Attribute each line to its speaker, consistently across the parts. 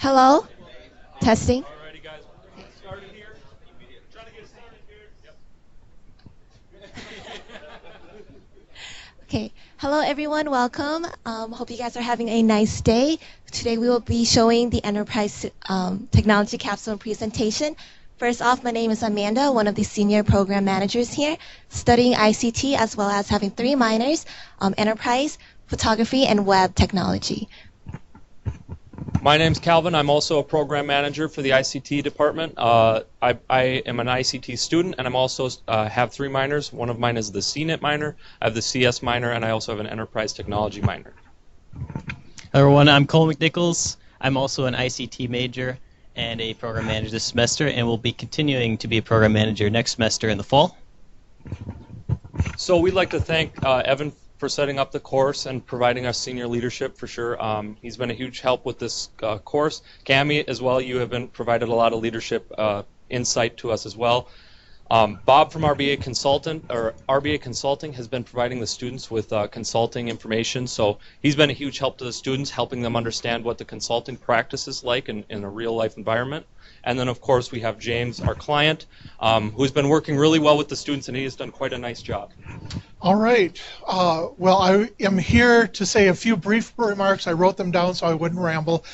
Speaker 1: Hello? Testing.
Speaker 2: Alrighty, guys. We're getting started here. Trying to get started here. Yep.
Speaker 1: Okay. Hello, everyone. Welcome. Hope you guys are having a nice day. Today we will be showing the Enterprise Technology Capstone presentation. First off, my name is Amanda, one of the senior program managers here, studying ICT as well as having 3 minors, Enterprise, Photography, and Web Technology.
Speaker 2: My name's Calvin. I'm also a program manager for the ICT department. I am an ICT student, and I'm also have 3 minors. One of mine is the CNIT minor, I have the CS minor, and I also have an Enterprise Technology minor.
Speaker 3: Hello everyone, I'm Cole McNichols. I'm also an ICT major and a program manager this semester, and will be continuing to be a program manager next semester in the fall.
Speaker 2: So we'd like to thank Evan for setting up the course and providing us senior leadership for sure. He's been a huge help with this course. Cami as well, you have provided a lot of leadership insight to us as well. Bob from RBA Consulting has been providing the students with consulting information, so he's been a huge help to the students, helping them understand what the consulting practice is like in a real life environment. And then of course we have James, our client, who's been working really well with the students, and he has done quite a nice job.
Speaker 4: All right. Well, I am here to say a few brief remarks. I wrote them down so I wouldn't ramble.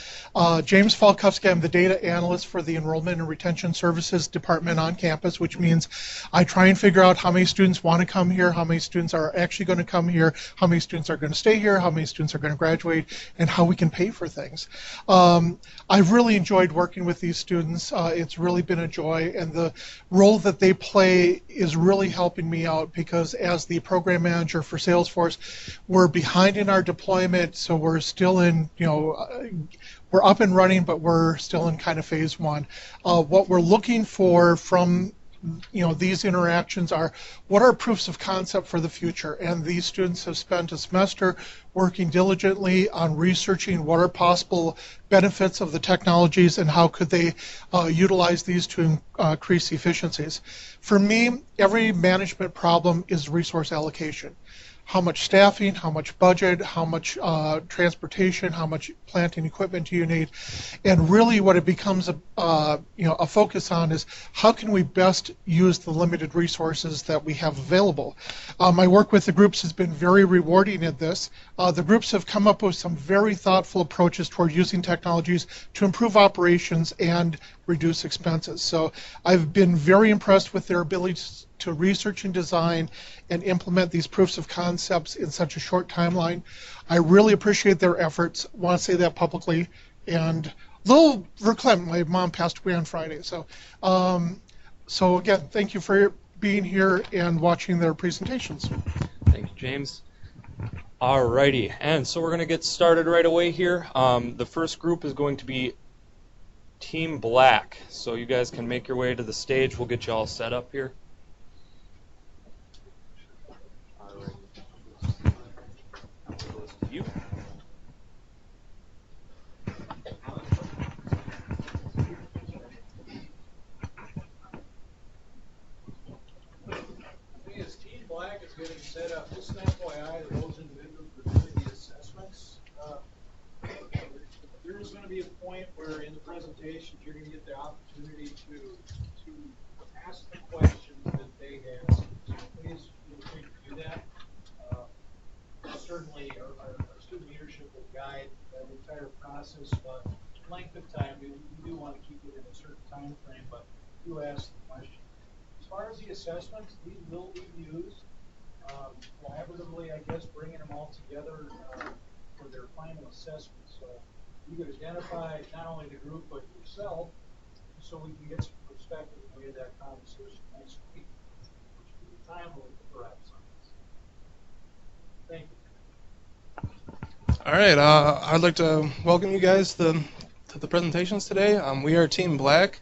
Speaker 4: James Falkowski, I'm the data analyst for the Enrollment and Retention Services Department on campus, which means I try and figure out how many students want to come here, how many students are actually going to come here, how many students are going to stay here, how many students are going to graduate, and how we can pay for things. I've really enjoyed working with these students. It's really been a joy, and the role that they play is really helping me out, because as the program manager for Salesforce, we're behind in our deployment, so we're still in, we're up and running, but we're still in kind of phase 1. What we're looking for from these interactions are, what are proofs of concept for the future? And these students have spent a semester working diligently on researching what are possible benefits of the technologies and how could they utilize these to increase efficiencies. For me, every management problem is resource allocation. How much staffing, how much budget, how much transportation, how much plant and equipment do you need? And really what it becomes a focus on is, how can we best use the limited resources that we have available? My work with the groups has been very rewarding in this. The groups have come up with some very thoughtful approaches toward using technologies to improve operations and reduce expenses. So I've been very impressed with their ability to research and design and implement these proofs of concepts in such a short timeline. I really appreciate their efforts. I want to say that publicly. And a little verklempt, my mom passed away on Friday. So, so again, thank you for being here and watching their presentations.
Speaker 2: Thank you, James. Alrighty, and so we're going to get started right away here. The first group is going to be Team Black. So you guys can make your way to the stage. We'll get you all set up here. You.
Speaker 5: As Team Black is getting set up, just an FYI, those individuals who are doing the assessments, there is going to be a point where in the presentations you're going to get the opportunity to ask the questions that they have. So please feel free to do that. Certainly our student leadership will guide that entire process, but length of time, we do want to keep it in a certain time frame, but do ask the question. As far as the assessments, these will be used collaboratively, I guess, bringing them all together for their final assessment. So you could identify not only the group but yourself, so we can get some perspective and we had that conversation next week, which will be timely perhaps on this. Thank you.
Speaker 6: All right, I'd like to welcome you guys to the presentations today. We are Team Black.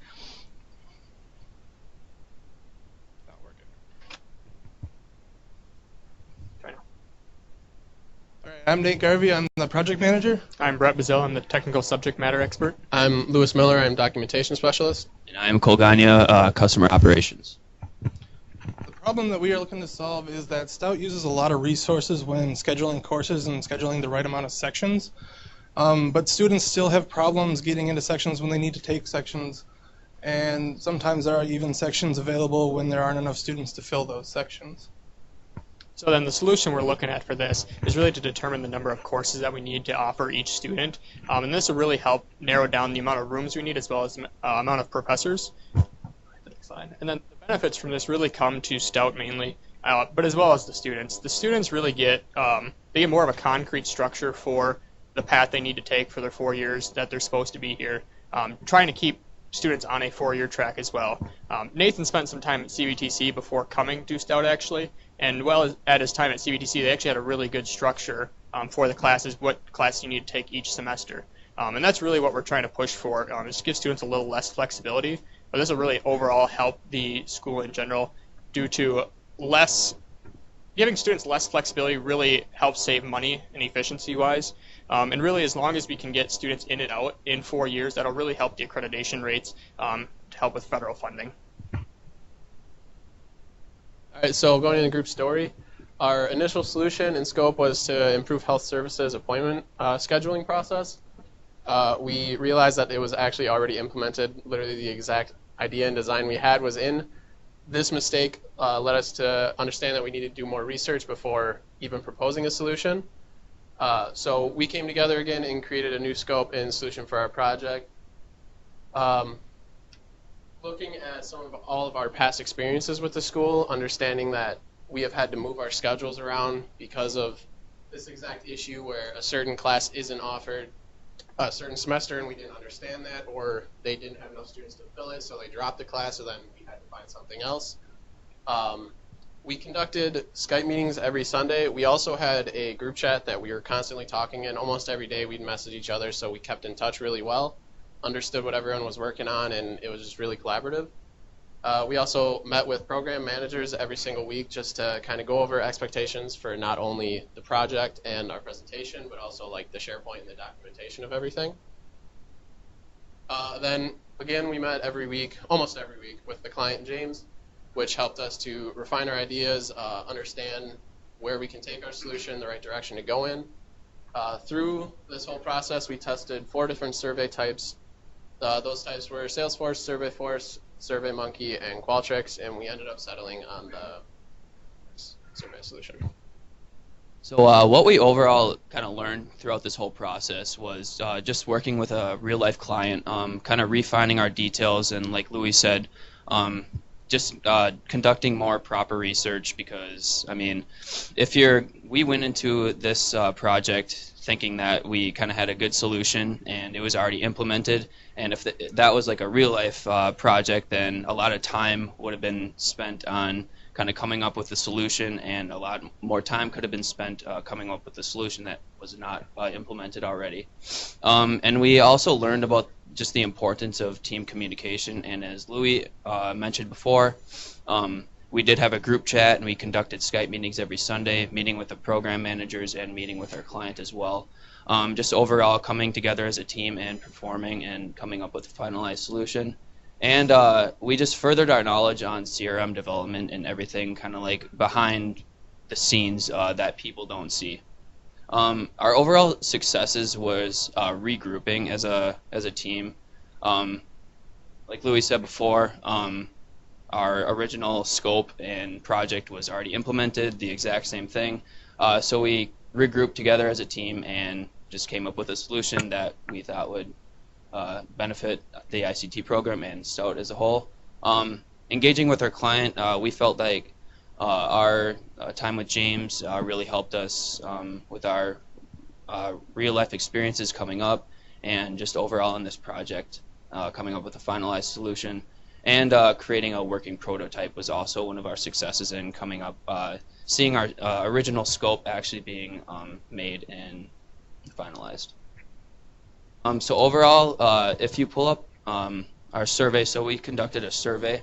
Speaker 6: Not working. All right, I'm Nate Garvey. I'm the project manager.
Speaker 7: I'm Brett Bazell. I'm the technical subject matter expert.
Speaker 8: I'm Lewis Miller. I'm documentation specialist.
Speaker 9: And I'm Cole Gagna, customer operations.
Speaker 6: The problem that we are looking to solve is that Stout uses a lot of resources when scheduling courses and scheduling the right amount of sections. But students still have problems getting into sections when they need to take sections, and sometimes there are even sections available when there aren't enough students to fill those sections.
Speaker 7: So then the solution we're looking at for this is really to determine the number of courses that we need to offer each student. And this will really help narrow down the amount of rooms we need as well as the amount of professors. Next slide. And then the benefits from this really come to Stout mainly, but as well as the students. The students really get, they get more of a concrete structure for the path they need to take for their 4 years that they're supposed to be here, trying to keep students on a 4-year track as well. Nathan spent some time at CVTC before coming to Stout actually, and well at his time at CVTC they actually had a really good structure for the classes, what class you need to take each semester. And that's really what we're trying to push for, is to give students a little less flexibility, but this will really overall help the school in general due to giving students less flexibility really helps save money and efficiency wise. And really, as long as we can get students in and out in 4 years, that'll really help the accreditation rates to help with federal funding.
Speaker 8: All right, so going into group story, our initial solution and scope was to improve health services appointment scheduling process. We realized that it was actually already implemented. Literally the exact idea and design we had was in. This mistake led us to understand that we needed to do more research before even proposing a solution. So we came together again and created a new scope and solution for our project. Looking at all of our past experiences with the school, understanding that we have had to move our schedules around because of this exact issue where a certain class isn't offered a certain semester and we didn't understand that, or they didn't have enough students to fill it, so they dropped the class, so then we had to find something else. We conducted Skype meetings every Sunday. We also had a group chat that we were constantly talking in. Almost every day we'd message each other, so we kept in touch really well, understood what everyone was working on, and it was just really collaborative. We also met with program managers every single week just to kind of go over expectations for not only the project and our presentation, but also like the SharePoint and the documentation of everything. Then again, we met every week, almost every week, with the client James, which helped us to refine our ideas, understand where we can take our solution, the right direction to go in. Through this whole process, we tested 4 different survey types. Those types were Salesforce, Surveyforce, SurveyMonkey, and Qualtrics, and we ended up settling on the survey solution.
Speaker 9: So what we overall kind of learned throughout this whole process was just working with a real-life client, kind of refining our details, and like Louis said, just conducting more proper research, because I mean, we went into this project thinking that we kind of had a good solution and it was already implemented, and if that was like a real life project, then a lot of time would have been spent on kind of coming up with the solution, and a lot more time could have been spent coming up with the solution that was not implemented already. And we also learned about just the importance of team communication, and as Louis mentioned before, we did have a group chat, and we conducted Skype meetings every Sunday, meeting with the program managers and meeting with our client as well. Just overall coming together as a team and performing and coming up with a finalized solution. And we just furthered our knowledge on CRM development and everything kind of like behind the scenes that people don't see. Our overall successes was regrouping as a team. Like Louis said before, our original scope and project was already implemented, the exact same thing. So we regrouped together as a team and just came up with a solution that we thought would benefit the ICT program and Stout as a whole. Engaging with our client, we felt like our time with James really helped us with our real-life experiences coming up, and just overall in this project, coming up with a finalized solution. And creating a working prototype was also one of our successes in coming up, seeing our original scope actually being made and finalized. So overall, if you pull up our survey, so we conducted a survey.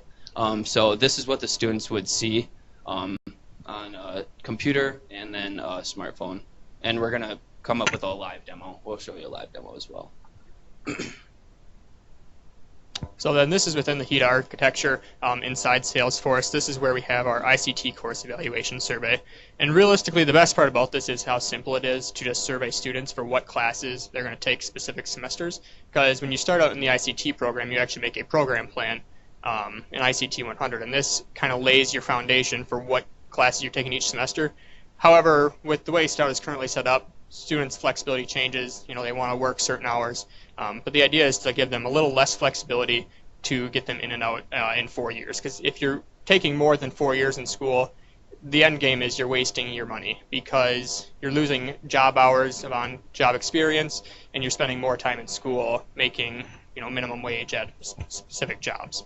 Speaker 9: So this is what the students would see on a computer and then a smartphone. And we're going to come up with a live demo. We'll show you a live demo as well.
Speaker 7: So then this is within the HEDA architecture inside Salesforce. This is where we have our ICT course evaluation survey. And realistically, the best part about this is how simple it is to just survey students for what classes they're going to take specific semesters. Because when you start out in the ICT program, you actually make a program plan in ICT 100. And this kind of lays your foundation for what classes you're taking each semester. However, with the way Stout is currently set up, students' flexibility changes. You know, they want to work certain hours. But the idea is to give them a little less flexibility to get them in and out in 4 years. Because if you're taking more than 4 years in school, the end game is you're wasting your money because you're losing job hours on job experience, and you're spending more time in school making, you know, minimum wage at specific jobs.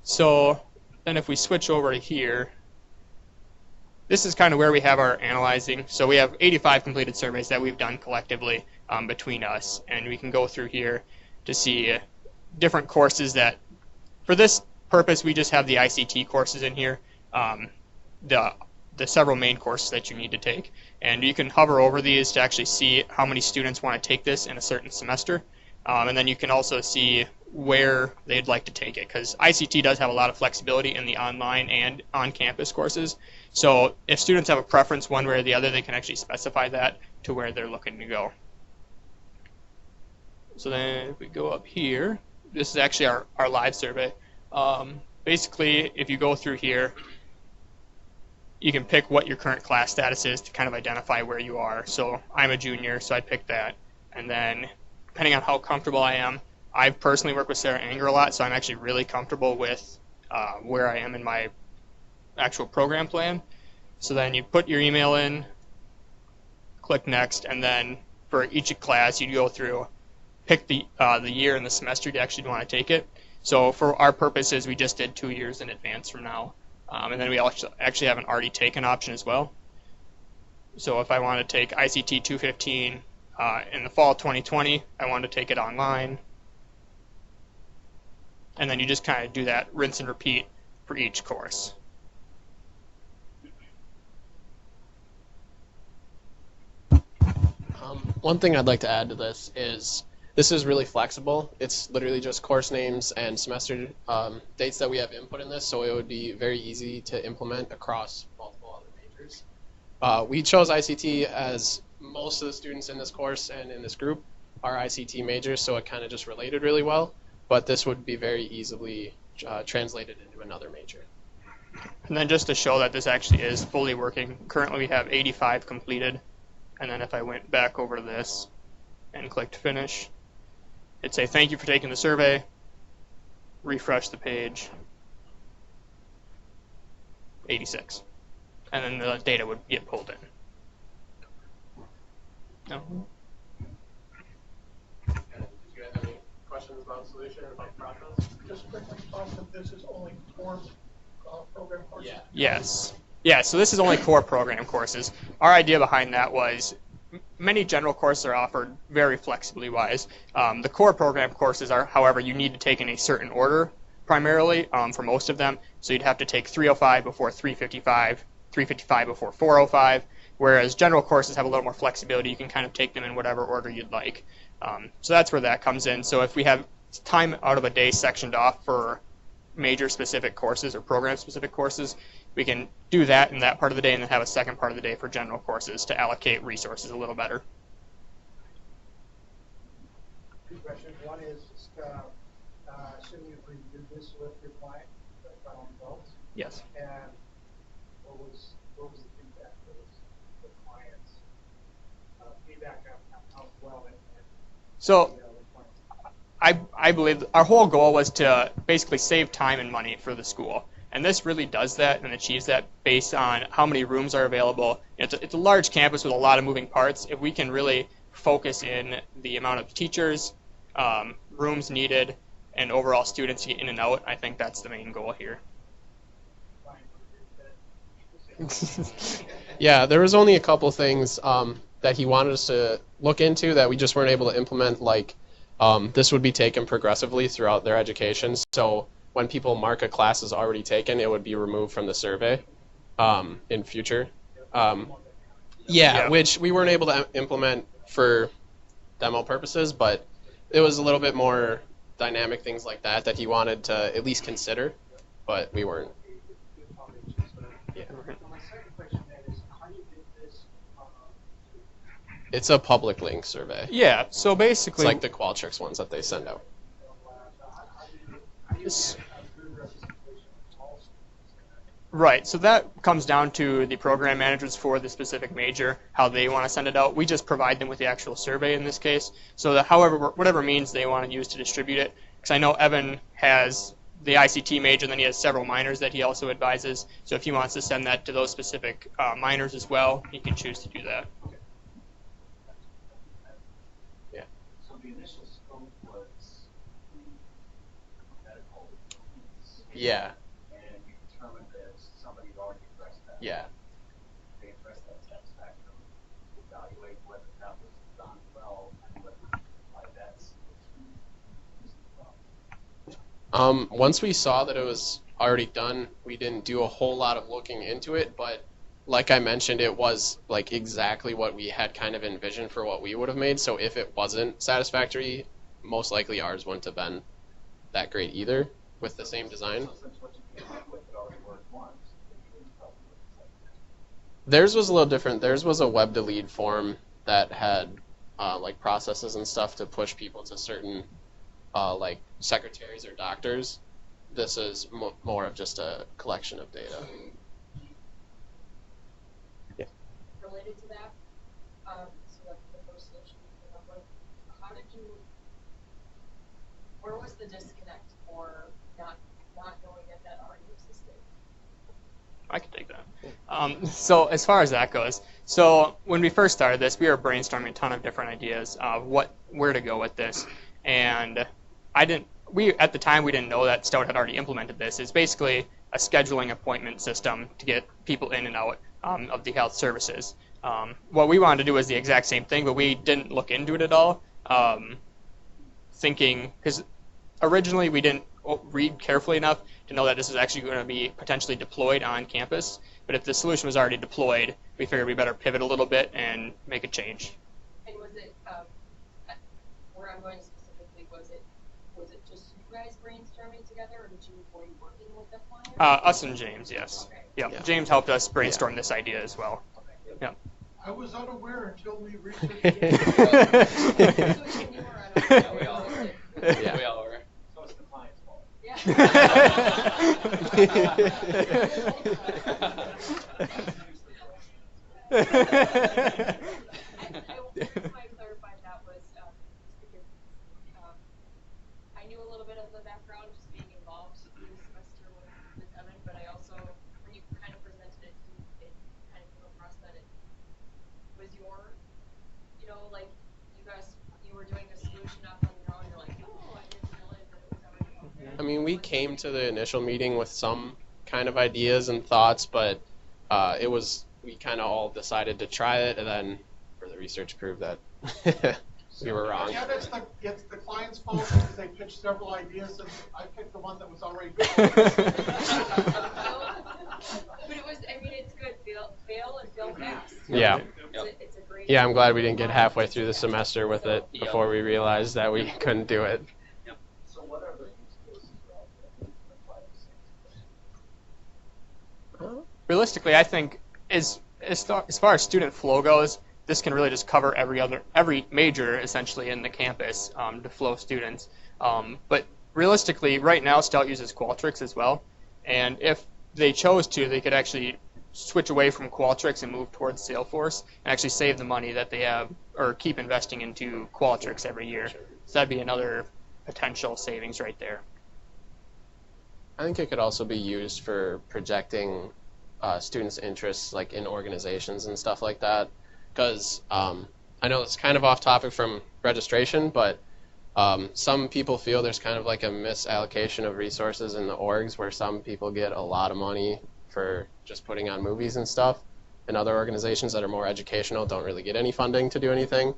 Speaker 7: So then if we switch over to here, this is kind of where we have our analyzing. So we have 85 completed surveys that we've done collectively between us, and we can go through here to see different courses that, for this purpose, we just have the ICT courses in here, the several main courses that you need to take. And you can hover over these to actually see how many students want to take this in a certain semester. And then you can also see where they'd like to take it, because ICT does have a lot of flexibility in the online and on-campus courses. So if students have a preference one way or the other, they can actually specify that to where they're looking to go. So then if we go up here, this is actually our live survey. Basically, if you go through here, you can pick what your current class status is to kind of identify where you are. So I'm a junior, so I'd pick that. And then depending on how comfortable I am, I've personally worked with Sarah Anger a lot, so I'm actually really comfortable with where I am in my actual program plan. So then you put your email in, click next, and then for each class you go through, pick the year and the semester you actually want to take it. So for our purposes, we just did 2 years in advance from now. And then we actually have an already taken option as well. So if I want to take ICT 215 in the fall 2020, I want to take it online. And then you just kind of do that rinse and repeat for each course.
Speaker 8: One thing I'd like to add to this is really flexible. It's literally just course names and semester dates that we have input in this, so it would be very easy to implement across multiple other majors. We chose ICT as most of the students in this course and in this group are ICT majors, so it kind of just related really well, but this would be very easily translated into another major.
Speaker 7: And then just to show that this actually is fully working, currently we have 85 completed. And then if I went back over to this and clicked finish, it'd say thank you for taking the survey, refresh the page, 86. And then the data would get pulled in. No?
Speaker 8: Did you have any questions about the solution or about the process?
Speaker 4: Just quickly talk that this is only core program courses?
Speaker 8: Yeah.
Speaker 7: Yes. Yeah, so this is only core program courses. Our idea behind that was many general courses are offered very flexibly wise. The core program courses are, however, you need to take in a certain order primarily for most of them. So you'd have to take 305 before 355, 355 before 405, whereas general courses have a little more flexibility. You can kind of take them in whatever order you'd like. So that's where that comes in. So if we have time out of a day sectioned off for major specific courses or program specific courses, we can do that in that part of the day and then have a second part of the day for general courses to allocate resources a little better.
Speaker 5: Two questions. One is, assume you've reviewed this with your client, the final results.
Speaker 7: Yes.
Speaker 5: And what was the feedback for the client's feedback on how well it went?
Speaker 7: So I believe our whole goal was to basically save time and money for the school. And this really does that and achieves that based on how many rooms are available. It's a large campus with a lot of moving parts. If we can really focus in the amount of teachers, rooms needed, and overall students to get in and out, I think that's the main goal here.
Speaker 8: Yeah, there was only a couple things that he wanted us to look into that we just weren't able to implement, like this would be taken progressively throughout their education. So when people mark a class as already taken, it would be removed from the survey in future. Which we weren't able to implement for demo purposes, but it was a little bit more dynamic things like that that he wanted to at least consider, but we weren't. Yeah.
Speaker 5: My second question then is, how do you get this?
Speaker 8: It's a public link survey.
Speaker 7: Yeah, so
Speaker 8: It's
Speaker 7: basically,
Speaker 8: like the Qualtrics ones that they send out.
Speaker 7: right, so that comes down to the program managers for the specific major, how they want to send it out. We just provide them with the actual survey in this case, so that whatever means they want to use to distribute it. Because I know Evan has the ICT major, and then he has several minors that he also advises. So if he wants to send that to those specific minors as well, he can choose to do that.
Speaker 8: Yeah.
Speaker 5: So the initial scope was medical needs,
Speaker 8: Yeah.
Speaker 5: and you determined that somebody had already addressed that.
Speaker 8: Yeah.
Speaker 5: They addressed that satisfactorily. Evaluate whether that was done well and whether by that solution is the problem.
Speaker 8: Once we saw that it was already done, we didn't do a whole lot of looking into it, but like I mentioned, it was like exactly what we had kind of envisioned for what we would have made. So if it wasn't satisfactory, most likely ours wouldn't have been that great either with the same design.
Speaker 5: So since what you came up with it already worked once, you didn't probably work the second time.
Speaker 8: Theirs was a little different. Theirs was a web to lead form that had like processes and stuff to push people to certain like secretaries or doctors. This is more of just a collection of data. Yeah.
Speaker 10: Related to that, so that's the first solution you came up with. How did you? Where was the disconnect or not knowing that already existed?
Speaker 7: I can take that. So as far as that goes, so when we first started this, we were brainstorming a ton of different ideas of where to go with this, and at the time we didn't know that Stout had already implemented this. It's basically a scheduling appointment system to get people in and out of the health services. What we wanted to do was the exact same thing, but we didn't look into it at all, thinking, because originally we didn't read carefully enough to know that this was actually going to be potentially deployed on campus. But if the solution was already deployed, we figured we better pivot a little bit and make a change.
Speaker 10: And was it where I'm going specifically? Was it just you guys brainstorming together, or were you working with the client?
Speaker 7: Us and James, yes.
Speaker 10: Okay.
Speaker 7: Yep.
Speaker 8: Yeah.
Speaker 7: James helped us brainstorm this idea as well. Yep.
Speaker 4: I was unaware until we researched
Speaker 10: So even you were unaware.
Speaker 9: We all were.
Speaker 8: Yeah.
Speaker 9: We all were.
Speaker 5: So it's the client's fault.
Speaker 10: Yeah. The reason why I clarified that was just because I knew a little bit of the background just being involved through the semester with Evan, but I also, when you kind of presented it, it kind of came across that it was your, like you were doing a solution up on your own. You're like, oh, I didn't realize that it was already out there.
Speaker 8: I mean, we came to the initial meeting with some kind of ideas and thoughts, but we kind of all decided to try it, and then further research proved that we were wrong.
Speaker 4: Yeah, it's the client's fault because they pitched several ideas and I picked the one that was already good.
Speaker 10: But it was, it's good. Fail and fail fast.
Speaker 8: Yeah.
Speaker 10: It's a great.
Speaker 8: Yeah, I'm glad we didn't get halfway through the semester with it before we realized that we couldn't do it.
Speaker 5: So what are the use cases out there that apply the same?
Speaker 7: Realistically, I think as far as student flow goes, this can really just cover every major essentially in the campus to flow students. But realistically, right now Stout uses Qualtrics as well, and if they chose to, they could actually switch away from Qualtrics and move towards Salesforce and actually save the money that they have or keep investing into Qualtrics every year. So that'd be another potential savings right there.
Speaker 8: I think it could also be used for projecting students' interests, like in organizations and stuff like that. Because I know it's kind of off topic from registration, but some people feel there's kind of like a misallocation of resources in the orgs where some people get a lot of money for just putting on movies and stuff, and other organizations that are more educational don't really get any funding to do anything,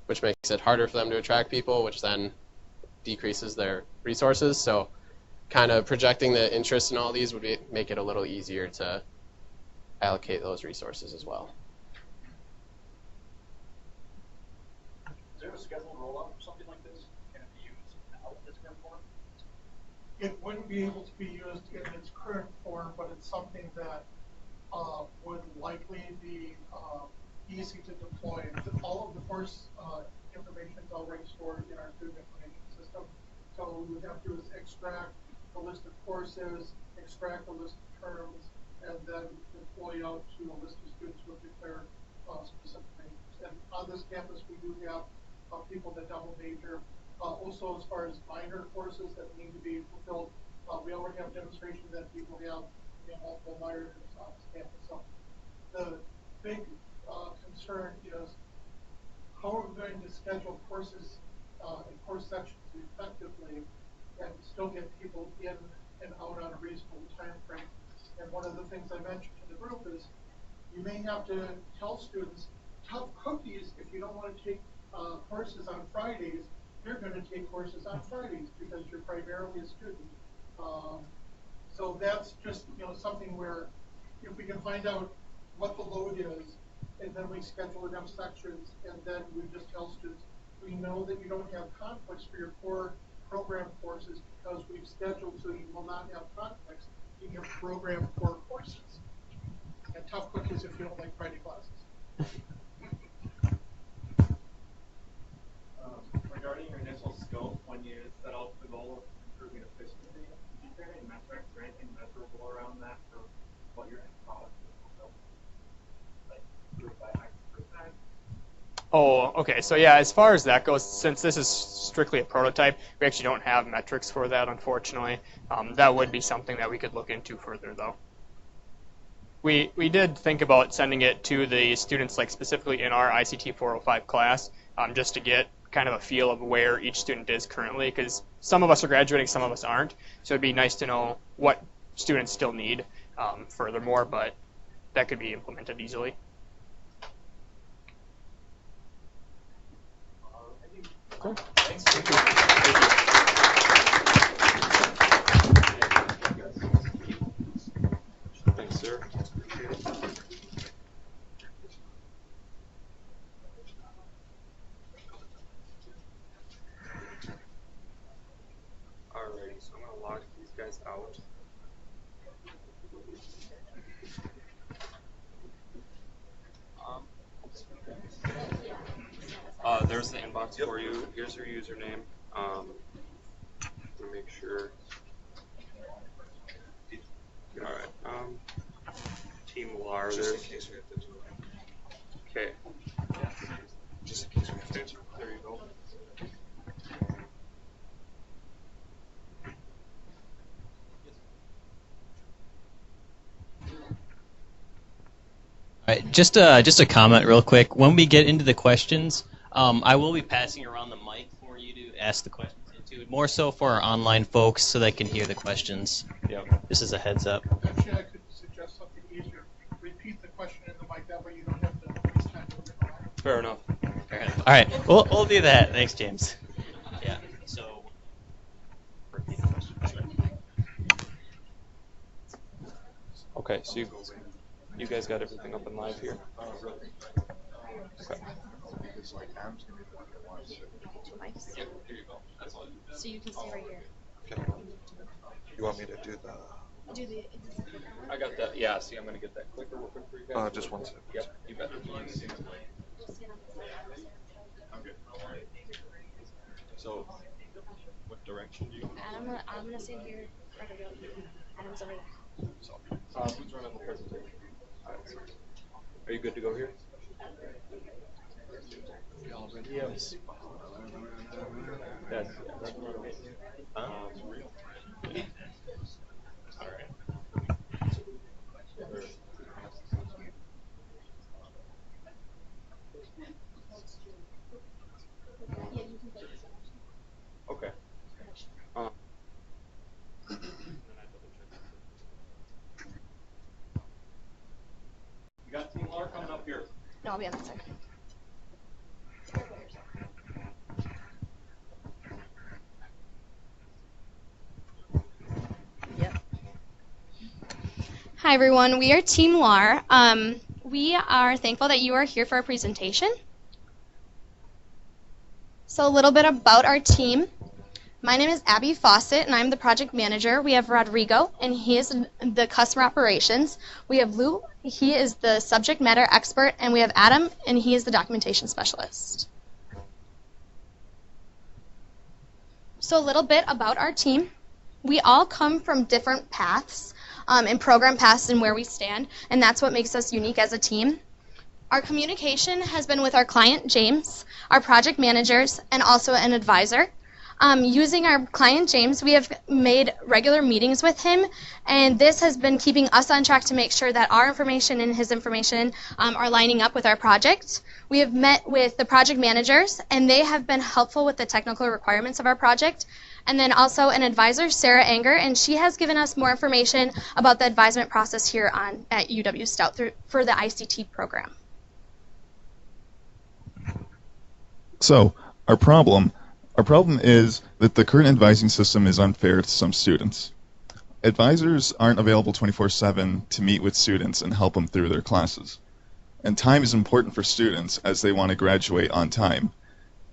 Speaker 8: which makes it harder for them to attract people, which then decreases their resources. So kind of projecting the interest in all these would make it a little easier to allocate those resources as well.
Speaker 5: Is there a scheduled rollout for something like this? Can it be used now at this current point?
Speaker 4: it wouldn't be able to be used in its current form, but it's something that would likely be easy to deploy. All of the course information is already stored in our student information system. So what we would have to do is extract a list of courses, extract a list of terms, and then deploy out to a list of students who have declared specific majors. And on this campus, we do have people that double major. Also, as far as minor courses that need to be fulfilled, we already have demonstration that people have multiple minors on this campus. So the big concern is how are we going to schedule courses and course sections effectively and still get people in and out on a reasonable time frame. And one of the things I mentioned to the group is you may have to tell students, tough cookies, if you don't want to take courses on Fridays, you're going to take courses on Fridays because you're primarily a student. So that's just something where if we can find out what the load is, and then we schedule enough sections, and then we just tell students, we know that you don't have conflicts for your core program courses because we've scheduled so you will not have conflicts in your program core courses. And tough cookies if you don't like Friday classes.
Speaker 11: Regarding your initial scope, when you set out the goal of improving efficiency, did you create any metrics or anything measurable around that for what your end product will like improve by X%?
Speaker 7: Oh, okay. So yeah, as far as that goes, since this is strictly a prototype, we actually don't have metrics for that, unfortunately. That would be something that we could look into further, though. We did think about sending it to the students, like specifically in our ICT 405 class, just to get kind of a feel of where each student is currently, because some of us are graduating, some of us aren't. So it'd be nice to know what students still need furthermore, but that could be implemented easily.
Speaker 2: Cool.
Speaker 7: Thanks. Thank you.
Speaker 2: Thanks, sir. Alrighty, so I'm going to log these guys out. There's the inbox for you. Here's your username. Let me make sure. Alright. Team LAR.
Speaker 12: Just in case we have to do it.
Speaker 2: Okay.
Speaker 12: Just in case we have to do it.
Speaker 2: There you go.
Speaker 3: All right, just a comment real quick. When we get into the questions, I will be passing around the mic for you to ask the questions into, more so for our online folks so they can hear the questions.
Speaker 2: Yep.
Speaker 3: This is a heads up.
Speaker 4: Actually, I could suggest something easier. Repeat the question in the mic, that way you don't have to waste time moving around.
Speaker 2: Fair enough.
Speaker 3: Fair enough. All right, we'll do that. Thanks, James. Yeah. So. Repeat the question.
Speaker 2: Okay, so you guys got everything up and live here? Okay.
Speaker 12: Because like Adam's gonna be the one that wants to.
Speaker 10: Mics.
Speaker 2: Here you go. That's all.
Speaker 10: So you can stay right here.
Speaker 12: Okay. You want me to do the?
Speaker 10: Do the clicker one?
Speaker 2: I got that. Yeah, see, I'm going to get that clicker real quick for you guys.
Speaker 12: Just 1 second.
Speaker 2: Yep, you bet.
Speaker 10: Just stand on the side.
Speaker 12: Okay. So, what direction do you?
Speaker 10: I'm gonna stand here. Adam's over there.
Speaker 12: So,
Speaker 2: Who's running the presentation? Are you good to go here? Yes. That's all right. Okay. You got Team LAR coming up here.
Speaker 10: No, I'll be on that side. Yep.
Speaker 13: Hi everyone, we are Team LAR. We are thankful that you are here for our presentation. So a little bit about our team. My name is Abby Fawcett, and I'm the project manager. We have Rodrigo, and he is the customer operations. We have Lou, he is the subject matter expert, and we have Adam, and he is the documentation specialist. So a little bit about our team. We all come from different paths and program paths and where we stand, and that's what makes us unique as a team. Our communication has been with our client, James, our project managers, and also an advisor. Using our client, James, we have made regular meetings with him, and this has been keeping us on track to make sure that our information and his information are lining up with our project. We have met with the project managers, and they have been helpful with the technical requirements of our project. And then also an advisor, Sarah Anger, and she has given us more information about the advisement process here at UW-Stout for the ICT program.
Speaker 14: So, our problem is that the current advising system is unfair to some students. Advisors aren't available 24/7 to meet with students and help them through their classes. And time is important for students as they want to graduate on time.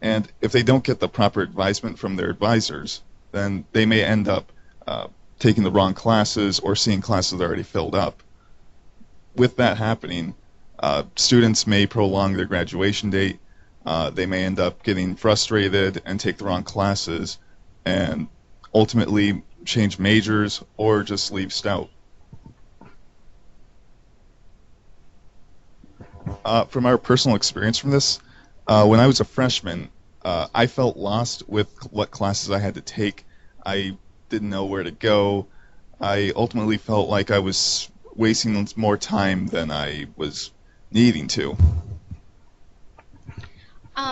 Speaker 14: And if they don't get the proper advisement from their advisors, then they may end up taking the wrong classes or seeing classes already filled up. With that happening, students may prolong their graduation date. They may end up getting frustrated and take the wrong classes and ultimately change majors or just leave Stout. From our personal experience from this, when I was a freshman, I felt lost with what classes I had to take. I didn't know where to go. I ultimately felt like I was wasting more time than I was needing to.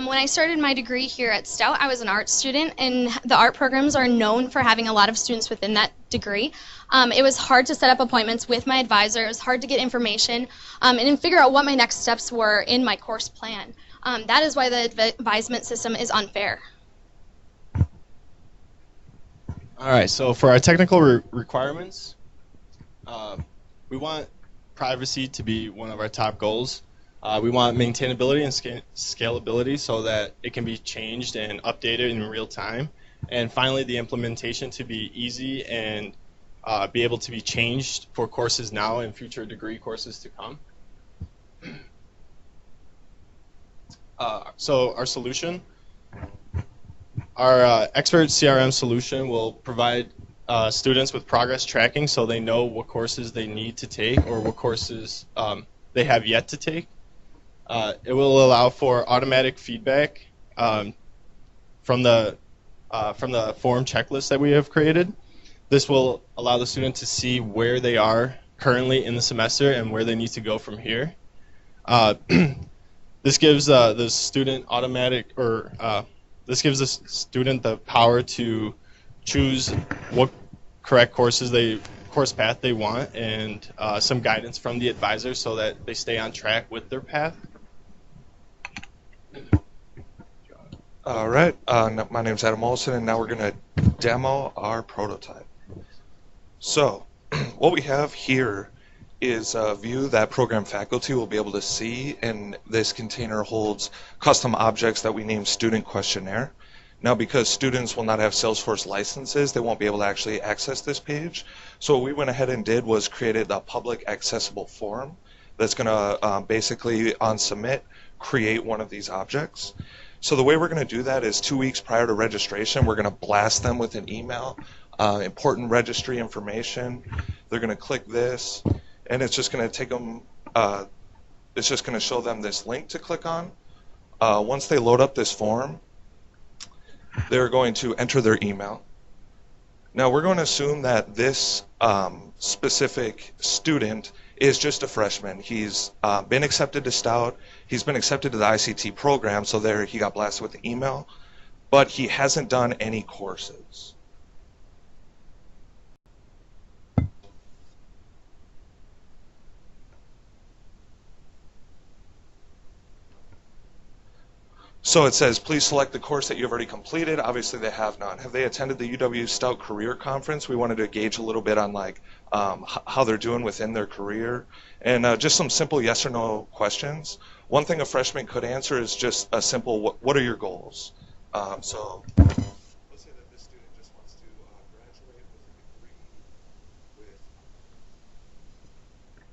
Speaker 13: When I started my degree here at Stout, I was an art student, and the art programs are known for having a lot of students within that degree. It was hard to set up appointments with my advisor. It was hard to get information and figure out what my next steps were in my course plan. That is why the advisement system is unfair.
Speaker 15: All right, so for our technical requirements, we want privacy to be one of our top goals. We want maintainability and scalability so that it can be changed and updated in real time. And finally, the implementation to be easy and be able to be changed for courses now and future degree courses to come. So our solution, our expert CRM solution will provide students with progress tracking so they know what courses they need to take or what courses they have yet to take. It will allow for automatic feedback from the form checklist that we have created. This will allow the student to see where they are currently in the semester and where they need to go from here. This gives the student this gives the student the power to choose what correct course path they want and some guidance from the advisor so that they stay on track with their path.
Speaker 12: All right, my name is Adam Olson, and now we're going to demo our prototype. So, what we have here is a view that program faculty will be able to see, and this container holds custom objects that we name Student Questionnaire. Now, because students will not have Salesforce licenses, they won't be able to actually access this page. So what we went ahead and did was created a public accessible form that's going to basically, on submit, create one of these objects. So the way we're going to do that is 2 weeks prior to registration, we're going to blast them with an email, important registry information. They're going to click this, and it's just going to take them, it's just going to show them this link to click on. Once they load up this form, they're going to enter their email. Now we're going to assume that this specific student is just a freshman. He's been accepted to Stout. He's been accepted to the ICT program, so there he got blasted with the email, but he hasn't done any courses. So it says, please select the course that you've already completed. Obviously they have none. Have they attended the UW-Stout Career Conference? We wanted to gauge a little bit on how they're doing within their career. And just some simple yes or no questions. One thing a freshman could answer is just a simple, what are your goals? So let's say that this student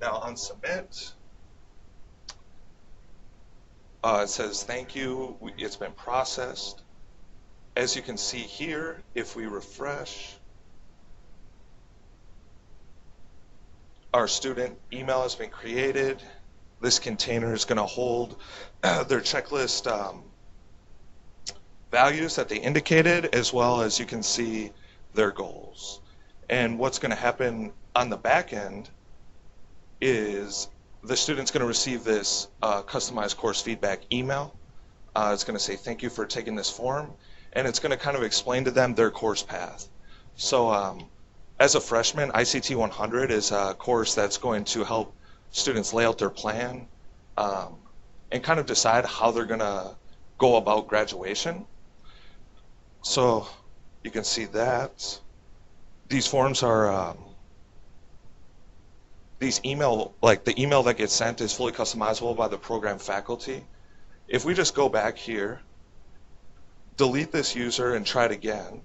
Speaker 12: Now on submit, it says thank you, it's been processed. As you can see here, if we refresh, our student email has been created. This container is going to hold their checklist values that they indicated, as well as you can see their goals. And what's going to happen on the back end is the student's going to receive this customized course feedback email. It's going to say thank you for taking this form, and it's going to kind of explain to them their course path. So as a freshman, ICT 100 is a course that's going to help students lay out their plan and kind of decide how they're going to go about graduation. So you can see that these forms are the email that gets sent is fully customizable by the program faculty. If we just go back here, delete this user and try it again,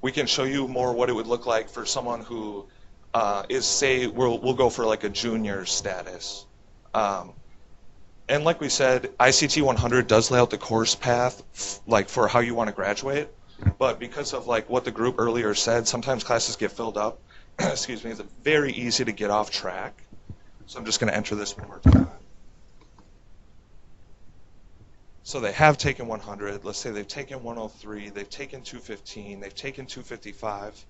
Speaker 12: we can show you more what it would look like for someone who is, say, we'll go for like a junior status. And like we said, ICT 100 does lay out the course path like for how you want to graduate, but because of like what the group earlier said, sometimes classes get filled up. Excuse me, it's very easy to get off track. So I'm just going to enter this one more time. So they have taken 100. Let's say they've taken 103. They've taken 215. They've taken 255.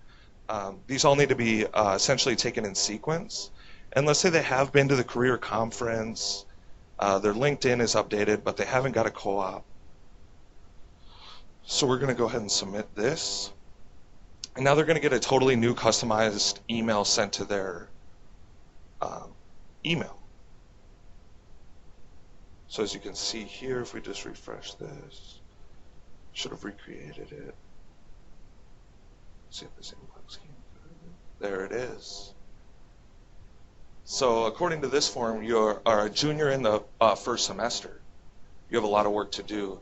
Speaker 12: These all need to be essentially taken in sequence. And let's say they have been to the career conference. Their LinkedIn is updated, but they haven't got a co-op. So we're going to go ahead and submit this. And now they're going to get a totally new customized email sent to their email. So as you can see here, if we just refresh this, should have recreated it. See if this inbox came through. There it is. So according to this form, you are a junior in the first semester. You have a lot of work to do.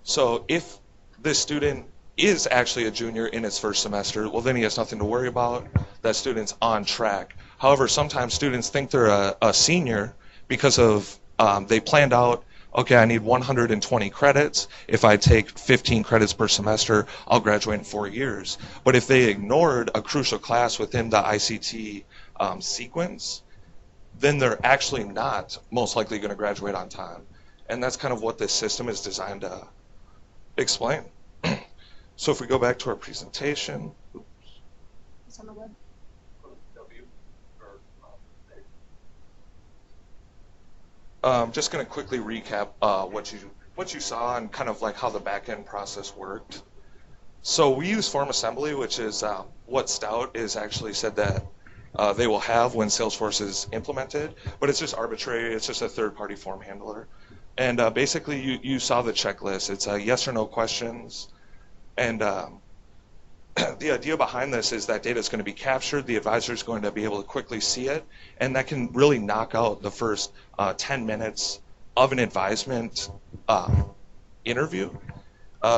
Speaker 12: So if this student is actually a junior in his first semester, well then he has nothing to worry about. That student's on track. However, sometimes students think they're a senior because of they planned out, okay, I need 120 credits. If I take 15 credits per semester, I'll graduate in 4 years. But if they ignored a crucial class within the ICT sequence, then they're actually not most likely going to graduate on time. And that's kind of what this system is designed to explain. So if we go back to our presentation,
Speaker 1: It's on the web.
Speaker 12: Just going to quickly recap what you saw and kind of like how the back-end process worked. So we use form assembly, which is what Stout is actually said that they will have when Salesforce is implemented, but it's just arbitrary. It's just a third-party form handler. And basically, you saw the checklist. It's yes or no questions. And the idea behind this is that data is going to be captured. The advisor is going to be able to quickly see it, and that can really knock out the first 10 minutes of an advisement interview.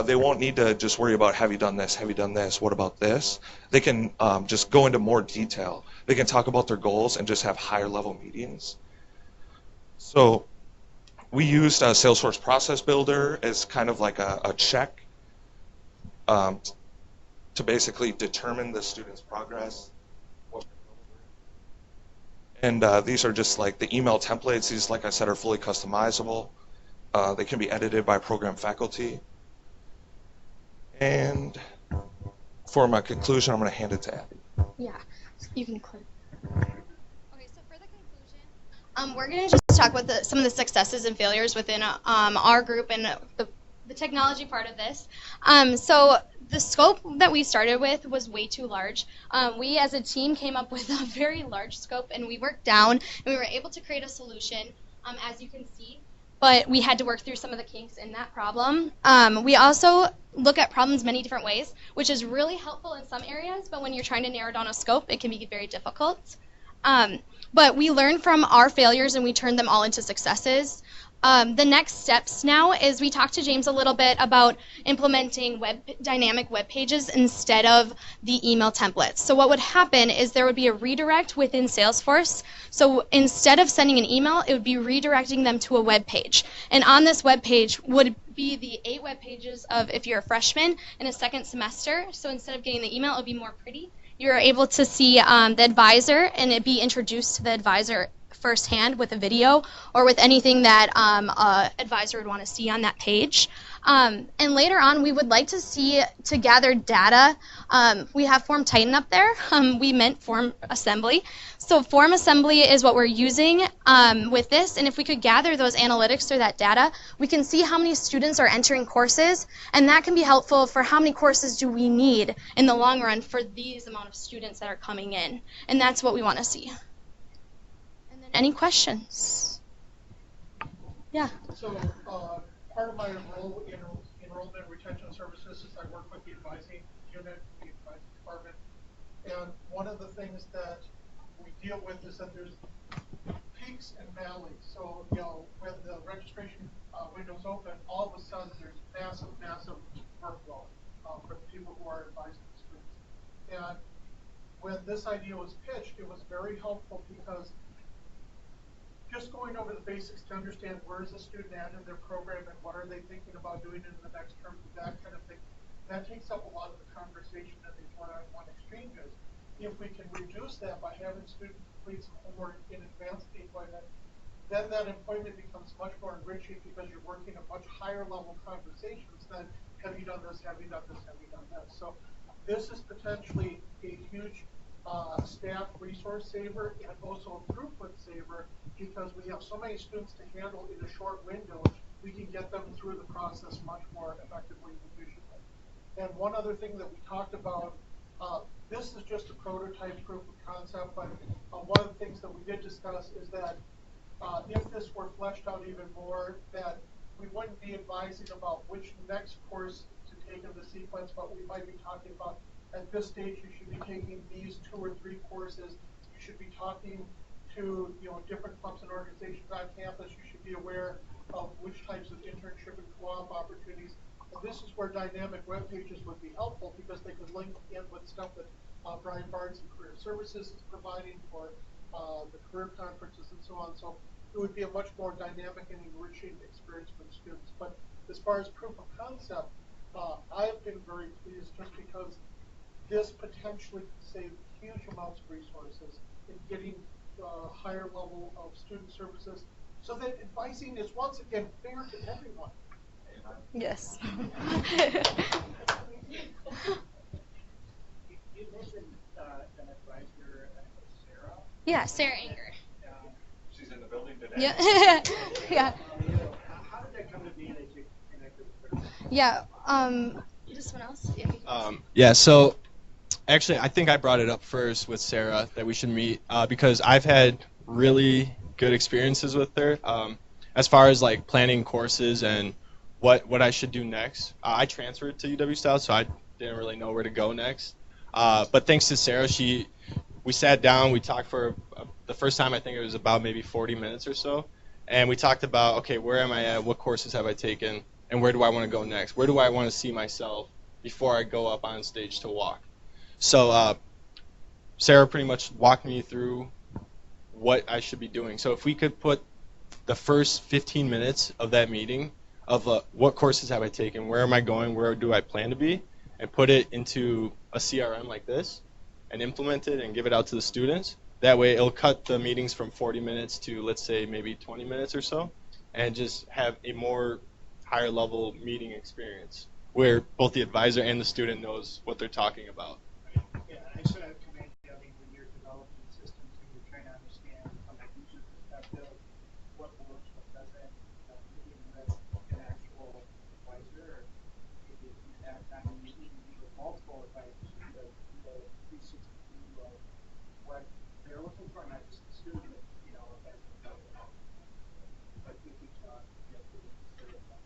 Speaker 12: They won't need to just worry about, have you done this, have you done this, what about this? They can just go into more detail. They can talk about their goals and just have higher level meetings. So we used Salesforce Process Builder as kind of like a check to basically determine the student's progress. And these are just like the email templates. These, like I said, are fully customizable. They can be edited by program faculty. And for my conclusion, I'm going to hand it to Abby.
Speaker 13: Yeah, you can click. Okay, so for the conclusion, we're going to just talk about some of the successes and failures within our group and the technology part of this. So the scope that we started with was way too large. We as a team came up with a very large scope, and we worked down, and we were able to create a solution, as you can see. But we had to work through some of the kinks in that problem. We also look at problems many different ways, which is really helpful in some areas, but when you're trying to narrow down a scope, it can be very difficult. But we learn from our failures and we turn them all into successes. The next steps now is we talked to James a little bit about implementing dynamic web pages instead of the email templates. So what would happen is there would be a redirect within Salesforce. So instead of sending an email, it would be redirecting them to a web page. And on this web page would be the 8 web pages of if you're a freshman in a second semester. So instead of getting the email, it would be more pretty. You're able to see the advisor and it be introduced to the advisor firsthand with a video or with anything that advisor would want to see on that page. And later on, we would like to see to gather data. We have Form Titan up there. We meant Form Assembly. So Form Assembly is what we're using with this. And if we could gather those analytics through that data, we can see how many students are entering courses. And that can be helpful for how many courses do we need in the long run for these amount of students that are coming in. And that's what we want to see. Any questions? Yeah.
Speaker 4: So part of my role in enrollment retention services is I work with the advising unit, the advising department, and one of the things that we deal with is that there's peaks and valleys. So when the registration window's open, all of a sudden there's massive workload for the people who are advising the students. And when this idea was pitched, it was very helpful because just going over the basics to understand where is the student at in their program and what are they thinking about doing in the next term, that kind of thing, that takes up a lot of the conversation and these one-on-one exchanges. If we can reduce that by having students complete some homework in advance of the appointment, then that appointment becomes much more enriching because you're working at much higher level conversations than have you done this, have you done this, have you done this. So this is potentially a huge staff resource saver and also a throughput saver because we have so many students to handle in a short window, we can get them through the process much more effectively and efficiently. And one other thing that we talked about, this is just a prototype proof of concept, but one of the things that we did discuss is that if this were fleshed out even more, that we wouldn't be advising about which next course to take in the sequence, but we might be talking about at this stage you should be taking these 2 or 3 courses. You should be talking to different clubs and organizations on campus. You should be aware of which types of internship and co-op opportunities. And this is where dynamic web pages would be helpful because they could link in with stuff that Brian Barnes and Career Services is providing for the career conferences and so on. So it would be a much more dynamic and enriching experience for the students. But as far as proof of concept, I have been very pleased just because this potentially could save huge amounts of resources in getting higher level of student services so that advising is once again fair to everyone.
Speaker 13: Yes.
Speaker 5: You mentioned an advisor, Sarah.
Speaker 13: Yeah, Sarah Anger.
Speaker 11: She's in the building today.
Speaker 13: Yeah. Yeah.
Speaker 5: How did that come to be that you connected with her?
Speaker 13: Yeah. Just someone else?
Speaker 15: Yeah, so actually, I think I brought it up first with Sarah that we should meet because I've had really good experiences with her as far as like planning courses and what I should do next. I transferred to UW-Stout, so I didn't really know where to go next. But thanks to Sarah, we sat down, we talked for the first time I think it was about maybe 40 minutes or so, and we talked about, okay, where am I at, what courses have I taken, and where do I want to go next? Where do I want to see myself before I go up on stage to walk? So Sarah pretty much walked me through what I should be doing. So if we could put the first 15 minutes of that meeting of what courses have I taken, where am I going, where do I plan to be, and put it into a CRM like this and implement it and give it out to the students. That way it'll cut the meetings from 40 minutes to, let's say, maybe 20 minutes or so, and just have a more higher level meeting experience where both the advisor and the student knows what they're talking about.
Speaker 5: Yeah, I sort of commend you. I mean, when you're developing systems and you're trying to understand from a user perspective what works, what doesn't, meeting with an actual advisor, or maybe if you have time and you even meet with multiple advisors to get a 360 view of what they're looking for, not just the student, but as an advisor. But good job. You have to consider that.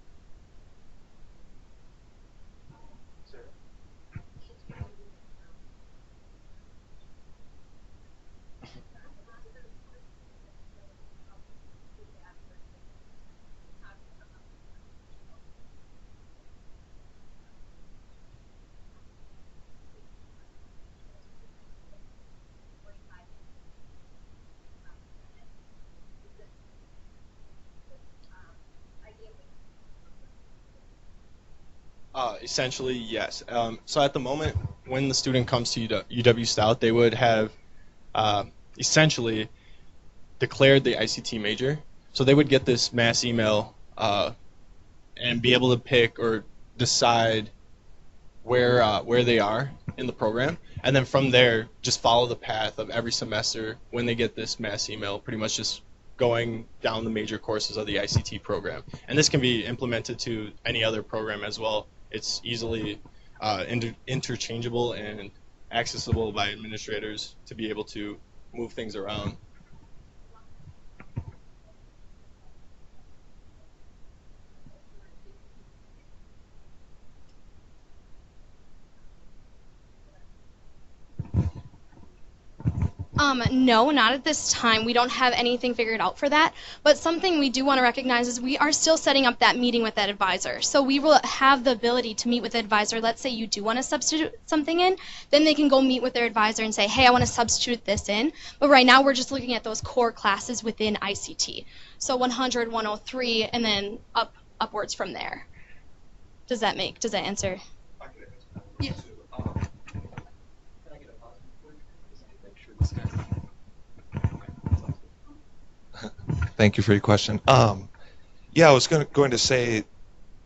Speaker 5: Sarah.
Speaker 15: Essentially, yes. So at the moment, when the student comes to UW-Stout, they would have essentially declared the ICT major. So they would get this mass email and be able to pick or decide where they are in the program, and then from there just follow the path of every semester when they get this mass email, pretty much just going down the major courses of the ICT program. And this can be implemented to any other program as well. It's easily interchangeable and accessible by administrators to be able to move things around.
Speaker 13: No, not at this time. We don't have anything figured out for that. But something we do want to recognize is we are still setting up that meeting with that advisor. So we will have the ability to meet with the advisor. Let's say you do want to substitute something in, then they can go meet with their advisor and say, hey, I want to substitute this in. But right now we're just looking at those core classes within ICT. So 100, 103, and then upwards from there. Does that answer? Yeah.
Speaker 12: Thank you for your question. Yeah, I was going to say,